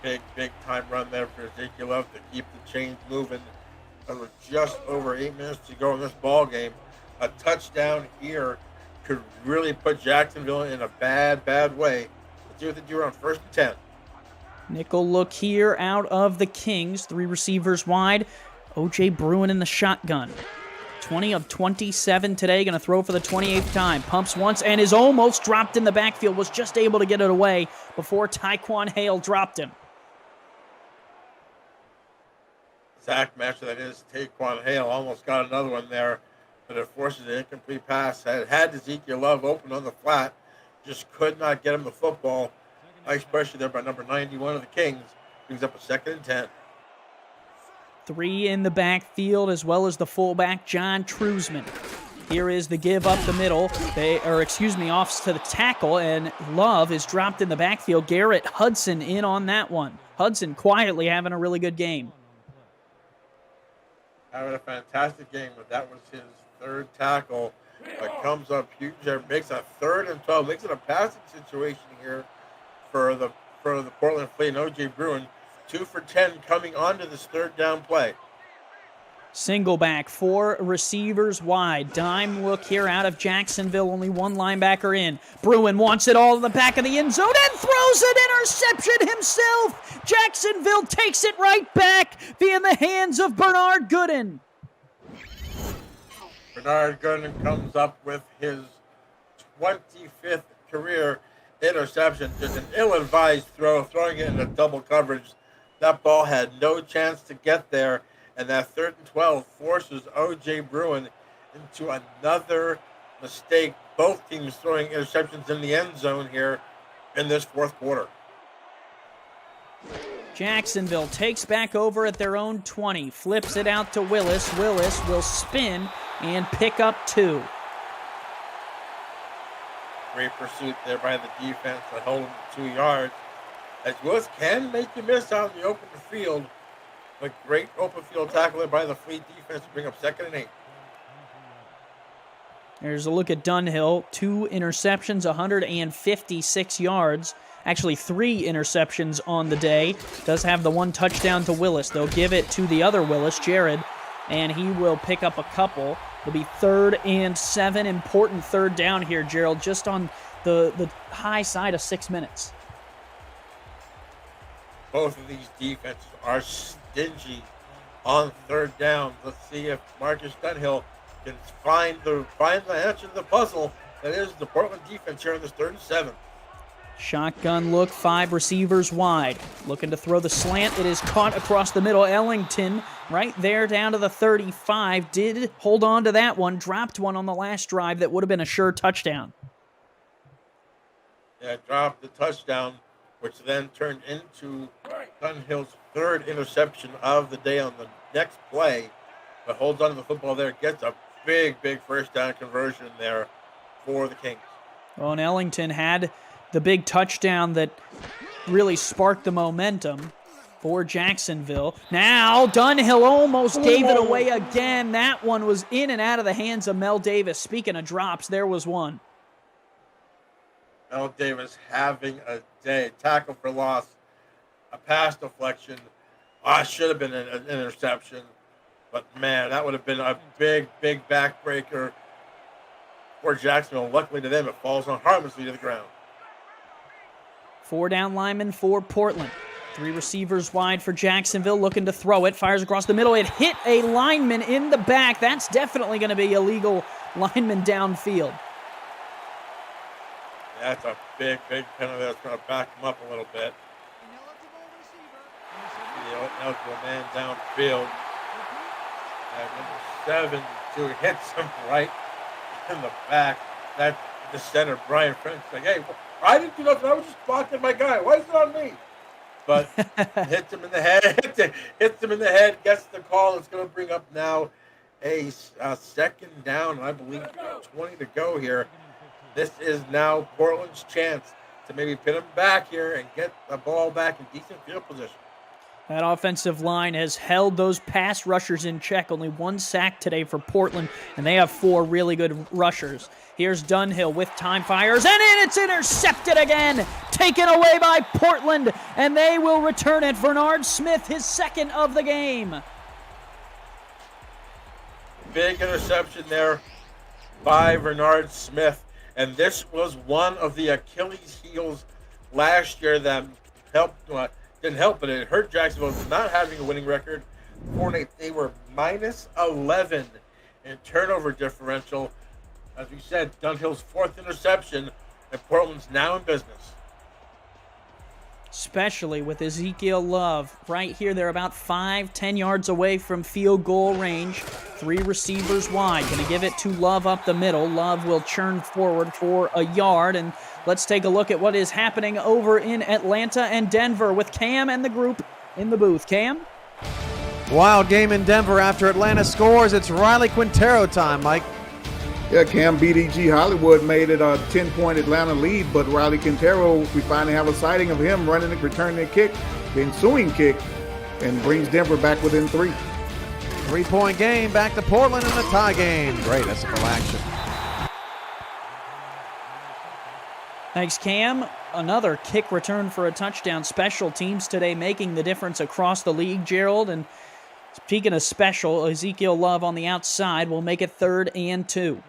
Big time run there for Ezekiel Love to keep the chains moving. With just over 8 minutes to go in this ball game, a touchdown here could really put Jacksonville in a bad way. Let's see what they do on 1st and 10. Nickel look here out of the Kings. 3 receivers wide. O.J. Bruin in the shotgun. 20 of 27 today. Going to throw for the 28th time. Pumps once and is almost dropped in the backfield. Was just able to get it away before Tyquan Hale dropped him. Sack matcher that is Tyquan Hale. Almost got another one there, but it forces an incomplete pass. Had Ezekiel Love open on the flat. Just could not get him the football. Nice pressure there by number 91 of the Kings. Brings up a 2nd and 10. 3 in the backfield, as well as the fullback, John Trusman. Here is the give up the middle. Off to the tackle, and Love is dropped in the backfield. Garrett Hudson in on that one. Hudson quietly having a really good game. Having a fantastic game, but that was his 3rd tackle. But comes up huge there, makes a 3rd and 12, makes it a passing situation here for the Portland Fleet and O.J. Bruin. 2 for 10 coming onto this 3rd down play. Single back, 4 receivers wide. Dime look here out of Jacksonville, only 1 linebacker in. Bruin wants it all in the back of the end zone and throws an interception himself. Jacksonville takes it right back via the hands of Bernard Gooden. Bernard Gooden comes up with his 25th career interception. Just an ill-advised throw, throwing it into double coverage. That ball had no chance to get there, and that 3rd and 12 forces O.J. Bruin into another mistake. Both teams throwing interceptions in the end zone here in this 4th quarter. Jacksonville takes back over at their own 20, flips it out to Willis. Willis will spin and pick up 2. Great pursuit there by the defense to hold him to 2 yards. As Willis can make you miss out in the open field, but great open field tackle there by the Fleet defense to bring up 2nd and 8. There's a look at Dunhill. 2 interceptions, 156 yards. Actually, 3 interceptions on the day. Does have the 1 touchdown to Willis. They'll give it to the other Willis, Jared, and he will pick up a couple. It'll be 3rd and 7. Important 3rd down here, Gerald, just on the high side of 6 minutes. Both of these defenses are stingy on third down. Let's see if Marcus Dunhill can find the answer to the puzzle that is the Portland defense here on this 3rd and 7. Shotgun look, 5 receivers wide. Looking to throw the slant. It is caught across the middle. Ellington right there down to the 35. Did hold on to that one. Dropped one on the last drive that would have been a sure touchdown. Yeah, dropped the touchdown, which then turned into Dunhill's 3rd interception of the day on the next play. But holds on to the football there. Gets a big first down conversion there for the Kings. Well, and Ellington had the big touchdown that really sparked the momentum for Jacksonville. Now, Dunhill almost gave it away again. That one was in and out of the hands of Mel Davis. Speaking of drops, there was one. Mel Davis having a day. Tackle for loss. A pass deflection. Should have been an interception. But, man, that would have been a big backbreaker for Jacksonville. Luckily to them, it falls on harmlessly to the ground. 4 down linemen for Portland. 3 receivers wide for Jacksonville, looking to throw it. Fires across the middle. It hit a lineman in the back. That's definitely going to be illegal lineman downfield. That's a big penalty. That's going to back him up a little bit. The eligible man downfield. And number 7 hits him right in the back. That's the center, Brian French. Like, hey, I didn't do nothing. I was just blocking my guy. Why is it on me? But hits him in the head. Hits him in the head. Gets the call. It's going to bring up now a 2nd down. I believe 20 to go here. This is now Portland's chance to maybe pin him back here and get the ball back in decent field position. That offensive line has held those pass rushers in check. Only 1 sack today for Portland, and they have 4 really good rushers. Here's Dunhill with time, fires, and it's intercepted again. Taken away by Portland, and they will return it. Bernard Smith, his 2nd of the game. Big interception there by Bernard Smith. And this was one of the Achilles heels last year that didn't help, but it hurt Jacksonville not having a winning record. They were minus 11 in turnover differential. As we said, Dunhill's 4th interception, and Portland's now in business. Especially with Ezekiel Love right here. They're about 5-10 yards away from field goal range. 3 receivers wide. Going to give it to Love up the middle. Love will churn forward for a yard. And let's take a look at what is happening over in Atlanta and Denver with Cam and the group in the booth. Cam? Wild game in Denver after Atlanta scores. It's Riley Quintero time, Mike. Yeah, Cam BDG Hollywood made it a 10-point Atlanta lead, but Riley Quintero, we finally have a sighting of him returning a kick, the ensuing kick, and brings Denver back within 3. 3-point game, back to Portland in the tie game. Great SFL action. Thanks, Cam. Another kick return for a touchdown. Special teams today making the difference across the league, Gerald. And speaking of special, Ezekiel Love on the outside will make it 3rd and 2.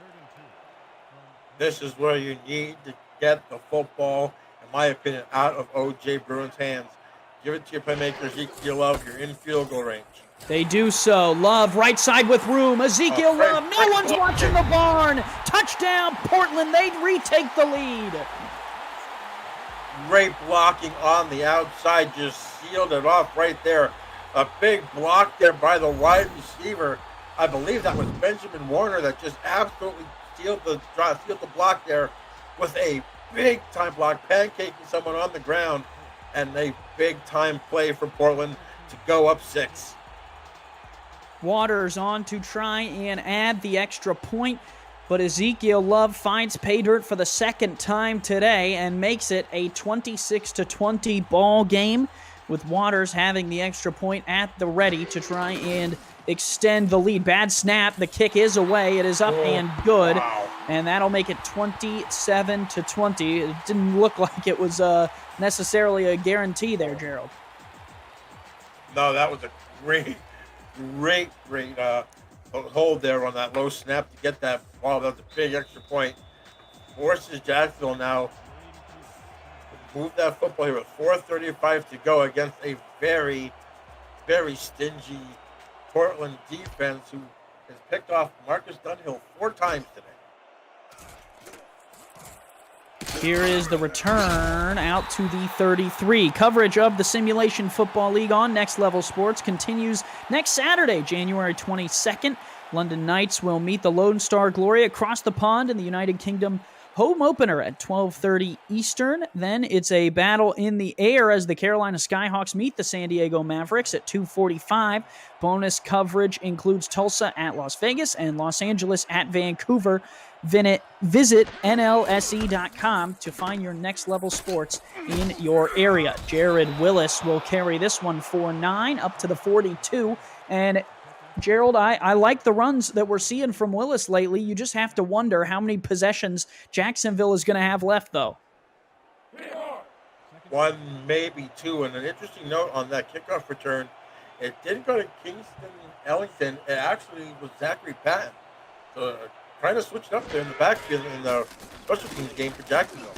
This is where you need to get the football, in my opinion, out of O.J. Bruin's hands. Give it to your playmaker, Ezekiel Love. You're in field goal range. They do so. Love right side with room. Ezekiel Love. No one's watching the barn. Touchdown, Portland. They retake the lead. Great blocking on the outside. Just sealed it off right there. A big block there by the wide receiver. I believe that was Benjamin Warner that just absolutely sealed the block there with a big-time block, pancaking someone on the ground, and a big-time play for Portland to go up 6. Waters on to try and add the extra point, but Ezekiel Love finds pay dirt for the 2nd time today and makes it a 26-20 ball game, with Waters having the extra point at the ready to try and extend the lead. Bad snap. The kick is away. It is up and good. Wow. And that'll make it 27-20. It didn't look like it was necessarily a guarantee there, Gerald. No, that was a great hold there on that low snap to get that ball. That was a big extra point forces Jacksonville now to move that football here with 4:35 to go against a very, very stingy Portland defense who has picked off Marcus Dunhill 4 times today. Here is the return out to the 33. Coverage of the Simulation Football League on Next Level Sports continues next Saturday, January 22nd. London Knights will meet the Lone Star Glory across the pond in the United Kingdom home opener at 12:30 Eastern. Then it's a battle in the air as the Carolina Skyhawks meet the San Diego Mavericks at 2:45. Bonus coverage includes Tulsa at Las Vegas and Los Angeles at Vancouver. Visit NLSE.com to find your Next Level Sports in your area. Jared Willis will carry this one for 9 up to the 42. And Gerald, I like the runs that we're seeing from Willis lately. You just have to wonder how many possessions Jacksonville is going to have left, though. 1, maybe 2. And an interesting note on that kickoff return, it didn't go to Kingston Ellington. It actually was Zachary Patton. So trying to switch it up there in the backfield in the special teams game for Jacksonville.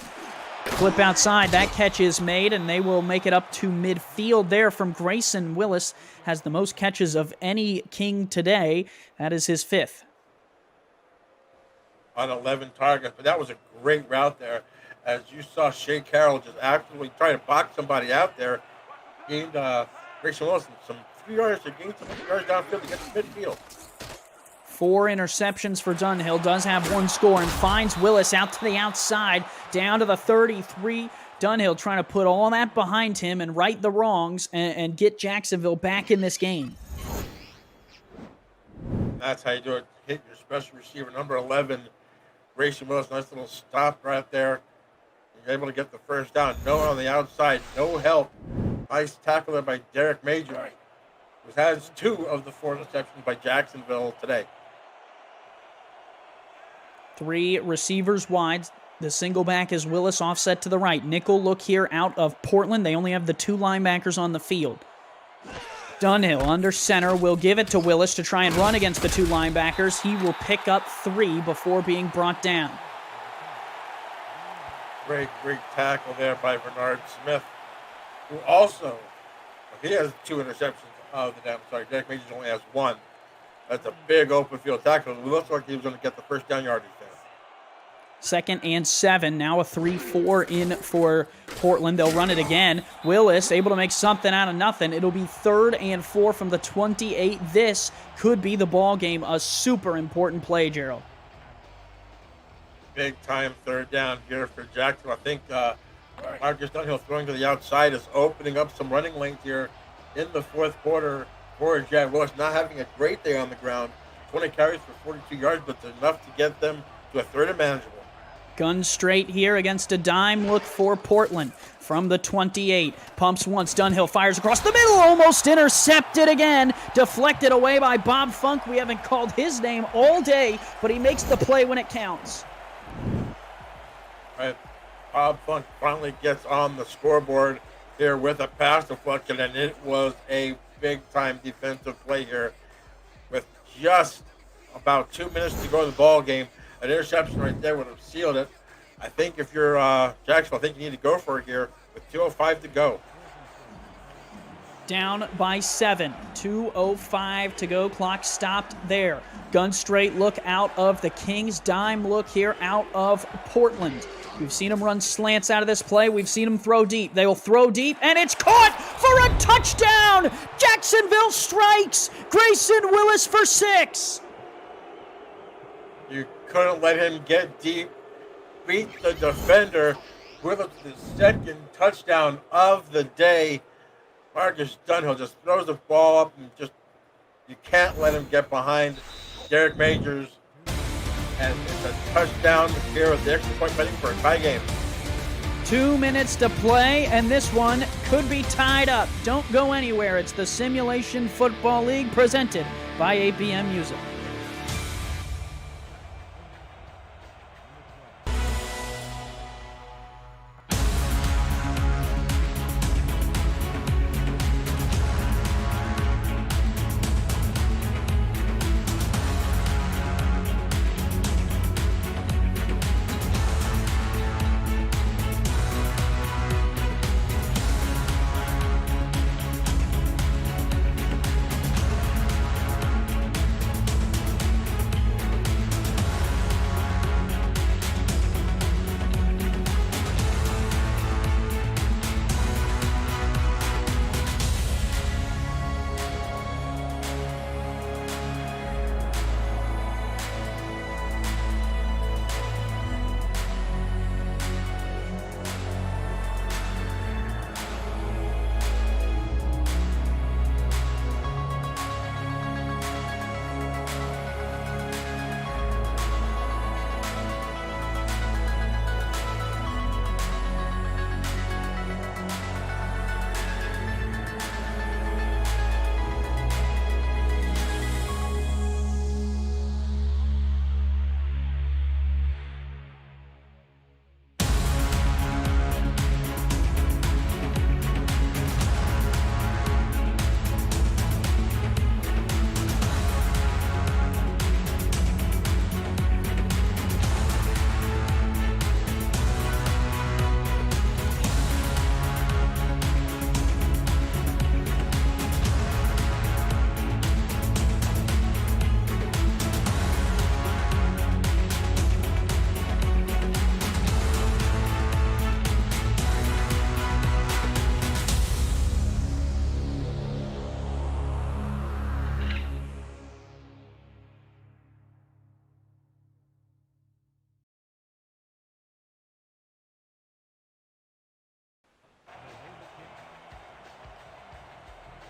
Flip outside. That catch is made, and they will make it up to midfield there from Grayson Willis. Has the most catches of any King today. That is his 5th. On 11 targets, but that was a great route there. As you saw Shea Carroll just actually try to box somebody out there. Gained Grayson Willis some 3 yards to gain some yards downfield to get to midfield. 4 interceptions for Dunhill. Does have 1 score and finds Willis out to the outside, down to the 33. Dunhill trying to put all that behind him and right the wrongs and get Jacksonville back in this game. That's how you do it. Hit your special receiver, number 11, Grayson Willis. Nice little stop right there. You're able to get the first down. No one on the outside. No help. Nice tackle there by Derek Major, who has 2 of the 4 interceptions by Jacksonville today. 3 receivers wide. The single back is Willis, offset to the right. Nickel look here out of Portland. They only have the 2 linebackers on the field. Dunhill under center will give it to Willis to try and run against the 2 linebackers. He will pick up 3 before being brought down. Great tackle there by Bernard Smith, who also, he has 2 interceptions of the down. Sorry, Derek Majors only has 1. That's a big open field tackle. It looks like he was going to get the first down yardage there. 2nd and 7. Now a 3-4 in for Portland. They'll run it again. Willis able to make something out of nothing. It'll be 3rd and 4 from the 28. This could be the ball game. A super important play, Gerald. Big time 3rd down here for Jacksonville. I think Marcus Dunhill throwing to the outside is opening up some running lanes here in the 4th quarter for Jared Willis. Not having a great day on the ground. 20 carries for 42 yards, but it's enough to get them to a 3rd and manageable. Gun straight here against a dime look for Portland from the 28. Pumps once. Dunhill fires across the middle. Almost intercepted again. Deflected away by Bob Funk. We haven't called his name all day, but he makes the play when it counts. Right. Bob Funk finally gets on the scoreboard here with a pass deflection, and it was a big-time defensive play here with just about 2 minutes to go in the ball game. An interception right there would have sealed it. I think if you're Jacksonville, I think you need to go for it here with 2:05 to go. Down by 7. 2:05 to go. Clock stopped there. Gun straight look out of the Kings. Dime look here out of Portland. We've seen them run slants out of this play. We've seen them throw deep. They will throw deep, and it's caught for a touchdown! Jacksonville strikes! Grayson Willis for 6. You couldn't let him get deep. Beat the defender with the 2nd touchdown of the day. Marcus Dunhill just throws the ball up and just, you can't let him get behind Derek Majors. And it's a touchdown here with the extra point pending for a tie game. 2 minutes to play, and this one could be tied up. Don't go anywhere. It's the Simulation Football League presented by APM Music.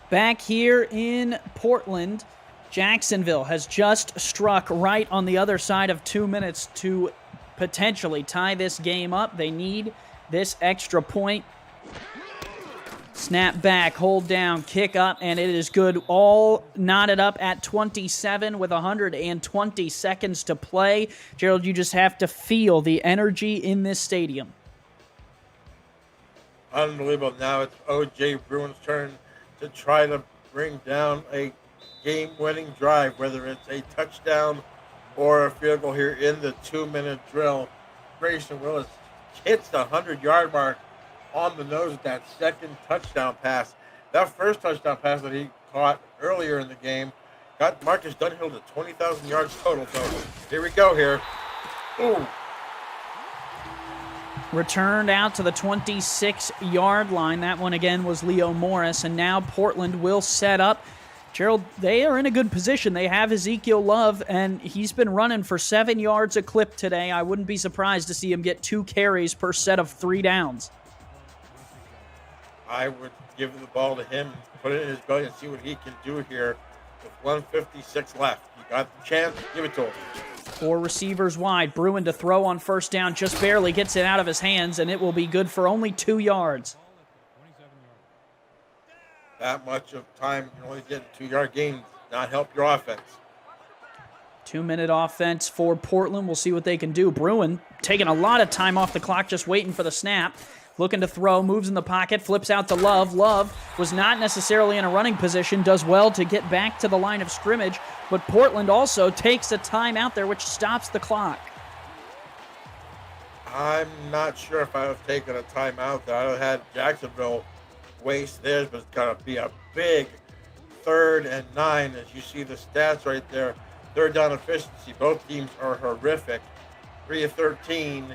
Back here in Portland, Jacksonville has just struck right on the other side of 2 minutes to potentially tie this game up. They need this extra point. Snap back, hold down, kick up, and it is good. All knotted up at 27 with 120 seconds to play. Gerald, you just have to feel the energy in this stadium. Unbelievable. Now it's O.J. Bruin's turn to try to bring down a game-winning drive, whether it's a touchdown or a field goal here in the 2-minute drill. Grayson Willis hits the 100-yard mark on the nose with that second touchdown pass. That first touchdown pass that he caught earlier in the game got Marcus Dunhill to 20,000 yards total. So here we go here. Ooh. Returned out to the 26-yard line. That one again was Leo Morris, and now Portland will set up. Gerald, they are in a good position. They have Ezekiel Love, and he's been running for 7 yards a clip today. I wouldn't be surprised to see him get 2 carries per set of 3 downs. I would give the ball to him, put it in his belly, and see what he can do here with 1:56 left. You got the chance, give it to him. 4 receivers wide. Bruin to throw on first down, just barely gets it out of his hands, and it will be good for only 2 yards. That much of time, you only get a 2-yard gain, not help your offense. 2-minute offense for Portland. We'll see what they can do. Bruin taking a lot of time off the clock, just waiting for the snap. Looking to throw, moves in the pocket, flips out to Love. Love was not necessarily in a running position, does well to get back to the line of scrimmage, but Portland also takes a time out there, which stops the clock. I'm not sure if I would have taken a timeout there. I would have had Jacksonville waste theirs, but it's going to be a big 3rd and 9, as you see the stats right there. 3rd down efficiency. Both teams are horrific. 3 of 13.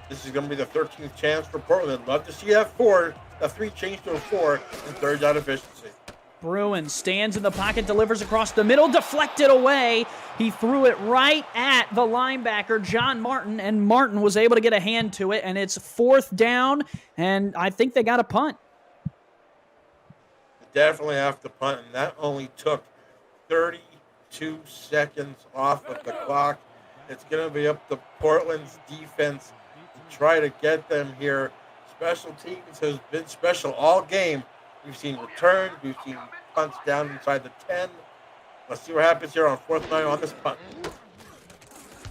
This is going to be the 13th chance for Portland. Love to see that 3 change to a 4 and 3rd down efficiency. Bruin stands in the pocket, delivers across the middle, deflected away. He threw it right at the linebacker, John Martin, and Martin was able to get a hand to it, and it's 4th down, and I think they got a punt. Definitely have to punt, and that only took 32 seconds off of the clock. It's going to be up to Portland's defense to try to get them here. Special teams has been special all game. We've seen returns, we've seen punts down inside the 10. Let's see what happens here on 4th and 9 on this punt.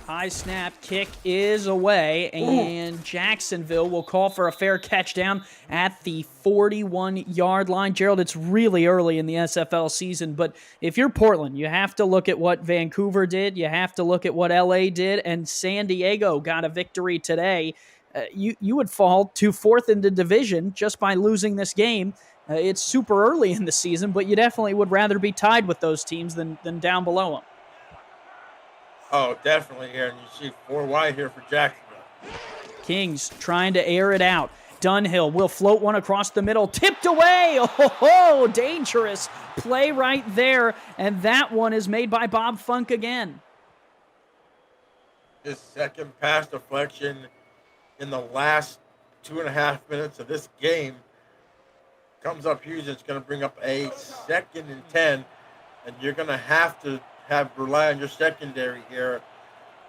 High snap, kick is away, and Jacksonville will call for a fair catch down at the 41-yard line. Gerald, it's really early in the SFL season, but if you're Portland, you have to look at what Vancouver did, you have to look at what LA did, and San Diego got a victory today. You would fall to 4th in the division just by losing this game. It's super early in the season, but you definitely would rather be tied with those teams than down below them. Oh, definitely here, and you see 4 wide here for Jacksonville. Kings trying to air it out. Dunhill will float one across the middle, tipped away. Oh, dangerous play right there, and that one is made by Bob Funk again. His second pass deflection in the last 2.5 minutes of this game comes up huge. It's going to bring up a 2nd and 10, and you're going to have to rely on your secondary here.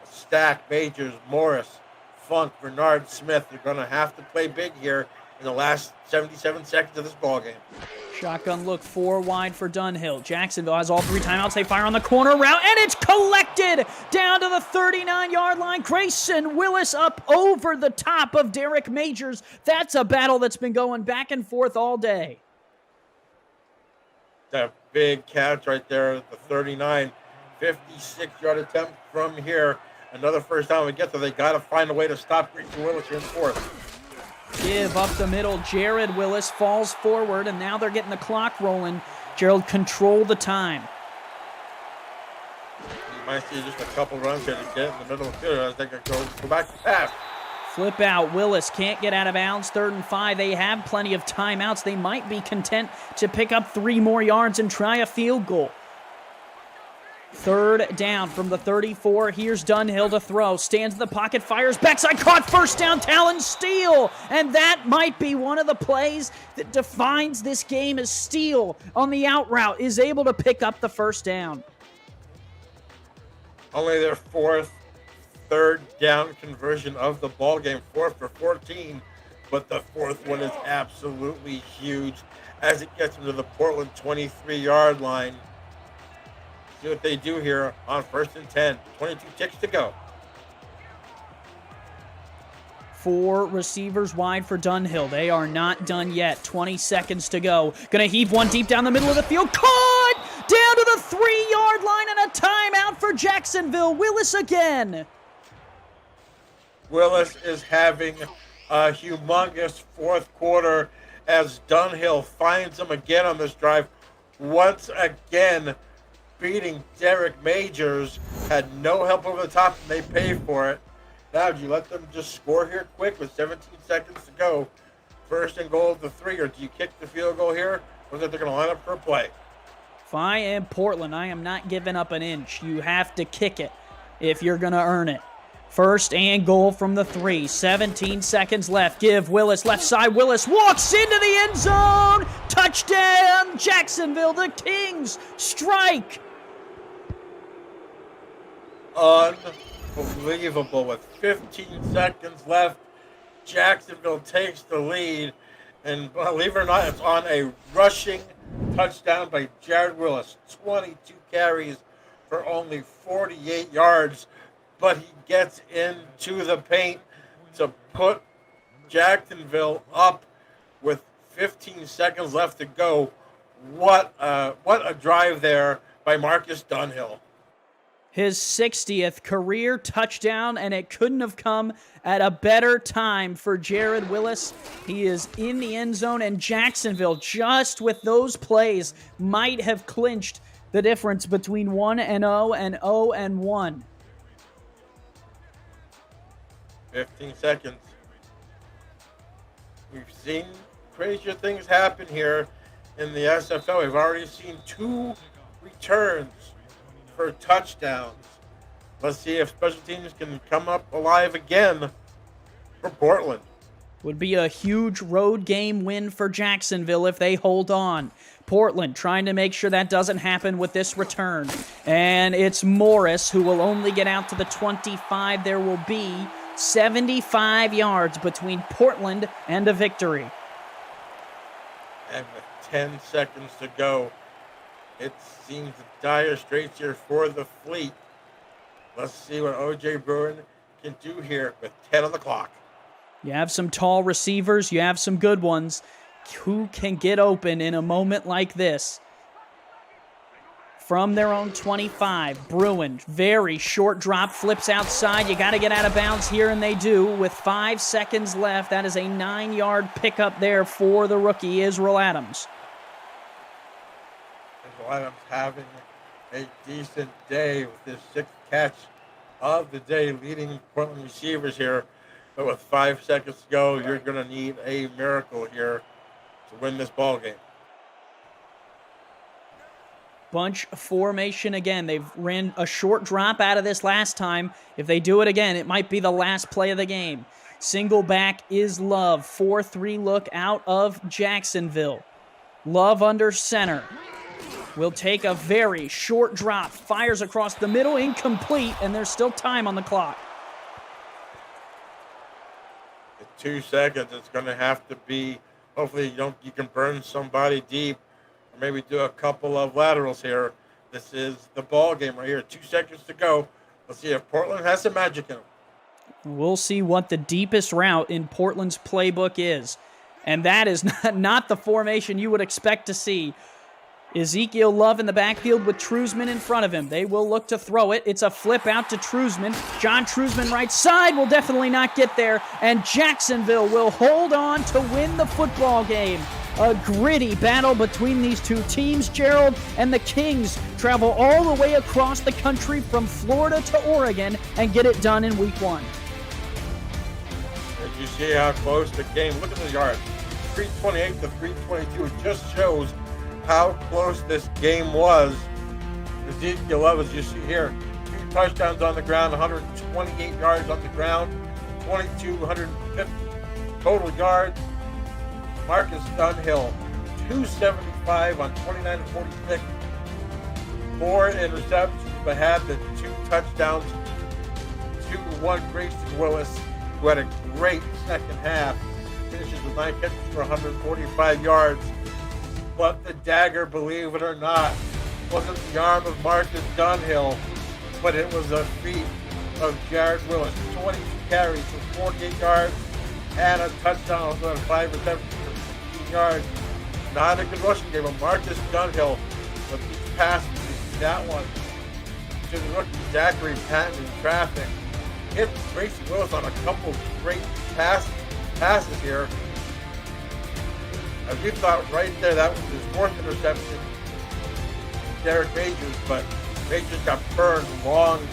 Stack, Majors, Morris, Funk, Bernard, Smith. They're going to have to play big here in the last 77 seconds of this ball game. Shotgun look 4 wide for Dunhill. Jacksonville has all 3 timeouts. They fire on the corner route, and it's collected down to the 39-yard line. Grayson Willis up over the top of Derek Majors. That's a battle that's been going back and forth all day. That big catch right there at the 39. 56-yard attempt from here. Another first down we get there. They got to find a way to stop Grayson Willis here in 4th. Give up the middle. Jared Willis falls forward, and now they're getting the clock rolling. Gerald, control the time. You might see just a couple runs here to get in the middle of the field as they can go back to pass. Flip out. Willis can't get out of bounds. 3rd and 5. They have plenty of timeouts. They might be content to pick up 3 more yards and try a field goal. 3rd down from the 34. Here's Dunhill to throw. Stands in the pocket, fires, backside, caught, 1st down, Talon steal. And that might be one of the plays that defines this game as Steele on the out route is able to pick up the 1st down. Only their 4th 3rd down conversion of the ball game, 4th for 14, but the 4th one is absolutely huge as it gets them to the Portland 23-yard line. See what they do here on 1st and 10. 22 ticks to go. 4 receivers wide for Dunhill. They are not done yet. 20 seconds to go. Gonna heave one deep down the middle of the field. Caught! Down to the 3-yard line and a timeout for Jacksonville. Willis again. Willis is having a humongous 4th quarter as Dunhill finds him again on this drive. Once again, beating Derek Majors, had no help over the top, and they pay for it. Now, do you let them just score here quick with 17 seconds to go? 1st and goal of the 3, or do you kick the field goal here? Or is it they're going to line up for a play? If I am Portland, I am not giving up an inch. You have to kick it if you're going to earn it. 1st and goal from the 3. 17 seconds left. Give Willis left side. Willis walks into the end zone. Touchdown, Jacksonville. The Kings strike. Unbelievable. With 15 seconds left, Jacksonville takes the lead. And believe it or not, it's on a rushing touchdown by Jared Willis. 22 carries for only 48 yards. But he gets into the paint to put Jacksonville up with 15 seconds left to go. What a drive there by Marcus Dunhill. His 60th career touchdown, and it couldn't have come at a better time for Jared Willis. He is in the end zone, and Jacksonville, just with those plays, might have clinched the difference between 1-0 and 0-1. 15 seconds. We've seen crazier things happen here in the SFL. We've already seen 2 returns for touchdowns. Let's see if special teams can come up alive again for Portland. Would be a huge road game win for Jacksonville if they hold on. Portland trying to make sure that doesn't happen with this return. And it's Morris who will only get out to the 25. There will be 75 yards between Portland and a victory. And with 10 seconds to go, it seems dire straits here for the Fleet. Let's see what O.J. Bruin can do here with 10 on the clock. You have some tall receivers. You have some good ones. Who can get open in a moment like this? From their own 25, Bruin, very short drop, flips outside. You got to get out of bounds here, and they do. With 5 seconds left, that is a 9-yard pickup there for the rookie, Israel Adams. Israel Adams having a decent day with his 6th catch of the day, leading Portland receivers here. But with 5 seconds to go, you're going to need a miracle here to win this ball game. Bunch formation again. They've ran a short drop out of this last time. If they do it again, it might be the last play of the game. Single back is Love. 4-3 look out of Jacksonville. Love under center. Will take a very short drop. Fires across the middle, incomplete, and there's still time on the clock. 2 seconds. It's going to have to be. Hopefully, you can burn somebody deep, or maybe do a couple of laterals here. This is the ball game right here. 2 seconds to go. Let's see if Portland has some magic in them. We'll see what the deepest route in Portland's playbook is, and that is not the formation you would expect to see. Ezekiel Love in the backfield with Truzman in front of him. They will look to throw it. It's a flip out to Truzman. John Truzman right side will definitely not get there. And Jacksonville will hold on to win the football game. A gritty battle between these two teams, Gerald, and the Kings travel all the way across the country from Florida to Oregon and get it done in week 1. As you see how close the game, look at the yards. 328 to 322. It just shows how close this game was. As Ezekiel Love, as you see here, 2 touchdowns on the ground, 128 yards on the ground, 2,250 total yards. Marcus Dunhill, 275 on 29 of 46, 4 interceptions, but had the 2 touchdowns to one Grayson Willis, who had a great second half. Finishes with 9 catches for 145 yards. But the dagger, believe it or not, wasn't the arm of Marcus Dunhill, but it was the feet of Jared Willis. 22 carries for 48 yards and a touchdown, also had 5 receptions for 15 yards. Not a good rushing game, but Marcus Dunhill, but these passes, that one to the rookie Zachary Patton in traffic, hit Grayson Willis on a couple of great passes here. As we thought right there, that was his 4th interception. Derek Majors, but Majors got burned long in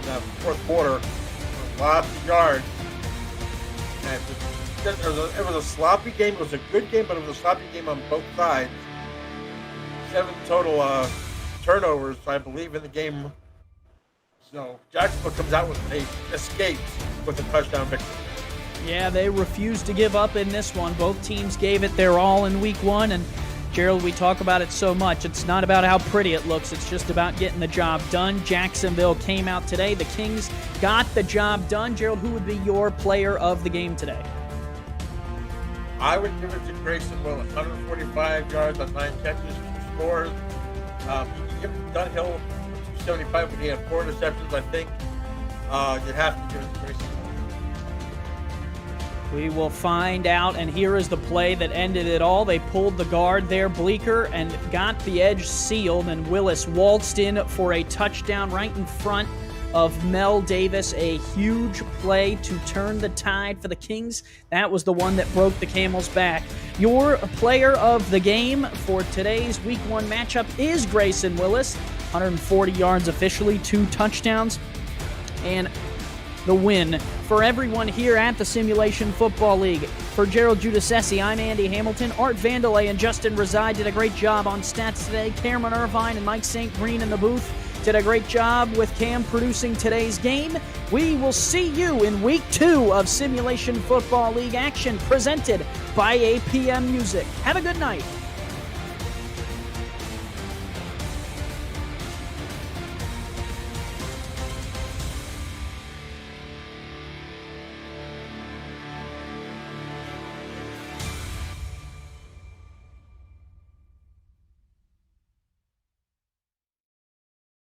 that 4th quarter for lots of yards. And it was a sloppy game. It was a good game, but it was a sloppy game on both sides. 7 total turnovers, I believe, in the game. So Jacksonville comes out with escapes with a touchdown victory. Yeah, they refused to give up in this one. Both teams gave it their all in week 1, and Gerald, we talk about it so much. It's not about how pretty it looks. It's just about getting the job done. Jacksonville came out today. The Kings got the job done. Gerald, who would be your player of the game today? I would give it to Grayson Willis. 145 yards on 9 catches, 2 scores. You can give Dunhill 275, but he had 4 interceptions, I think. You'd have to give it to Grayson Willis. We will find out, and here is the play that ended it all. They pulled the guard there, Bleeker, and got the edge sealed, and Willis waltzed in for a touchdown right in front of Mel Davis. A huge play to turn the tide for the Kings. That was the one that broke the camel's back. Your player of the game for today's Week 1 matchup is Grayson Willis. 140 yards officially, 2 touchdowns, and the win for everyone here at the Simulation Football League. For Gerald Giudice, I'm Andy Hamilton. Art Vandelay and Justin Rezai did a great job on stats today. Cameron Irvine and Mike St. Green in the booth did a great job with Cam producing today's game. We will see you in Week 2 of Simulation Football League action presented by APM Music. Have a good night.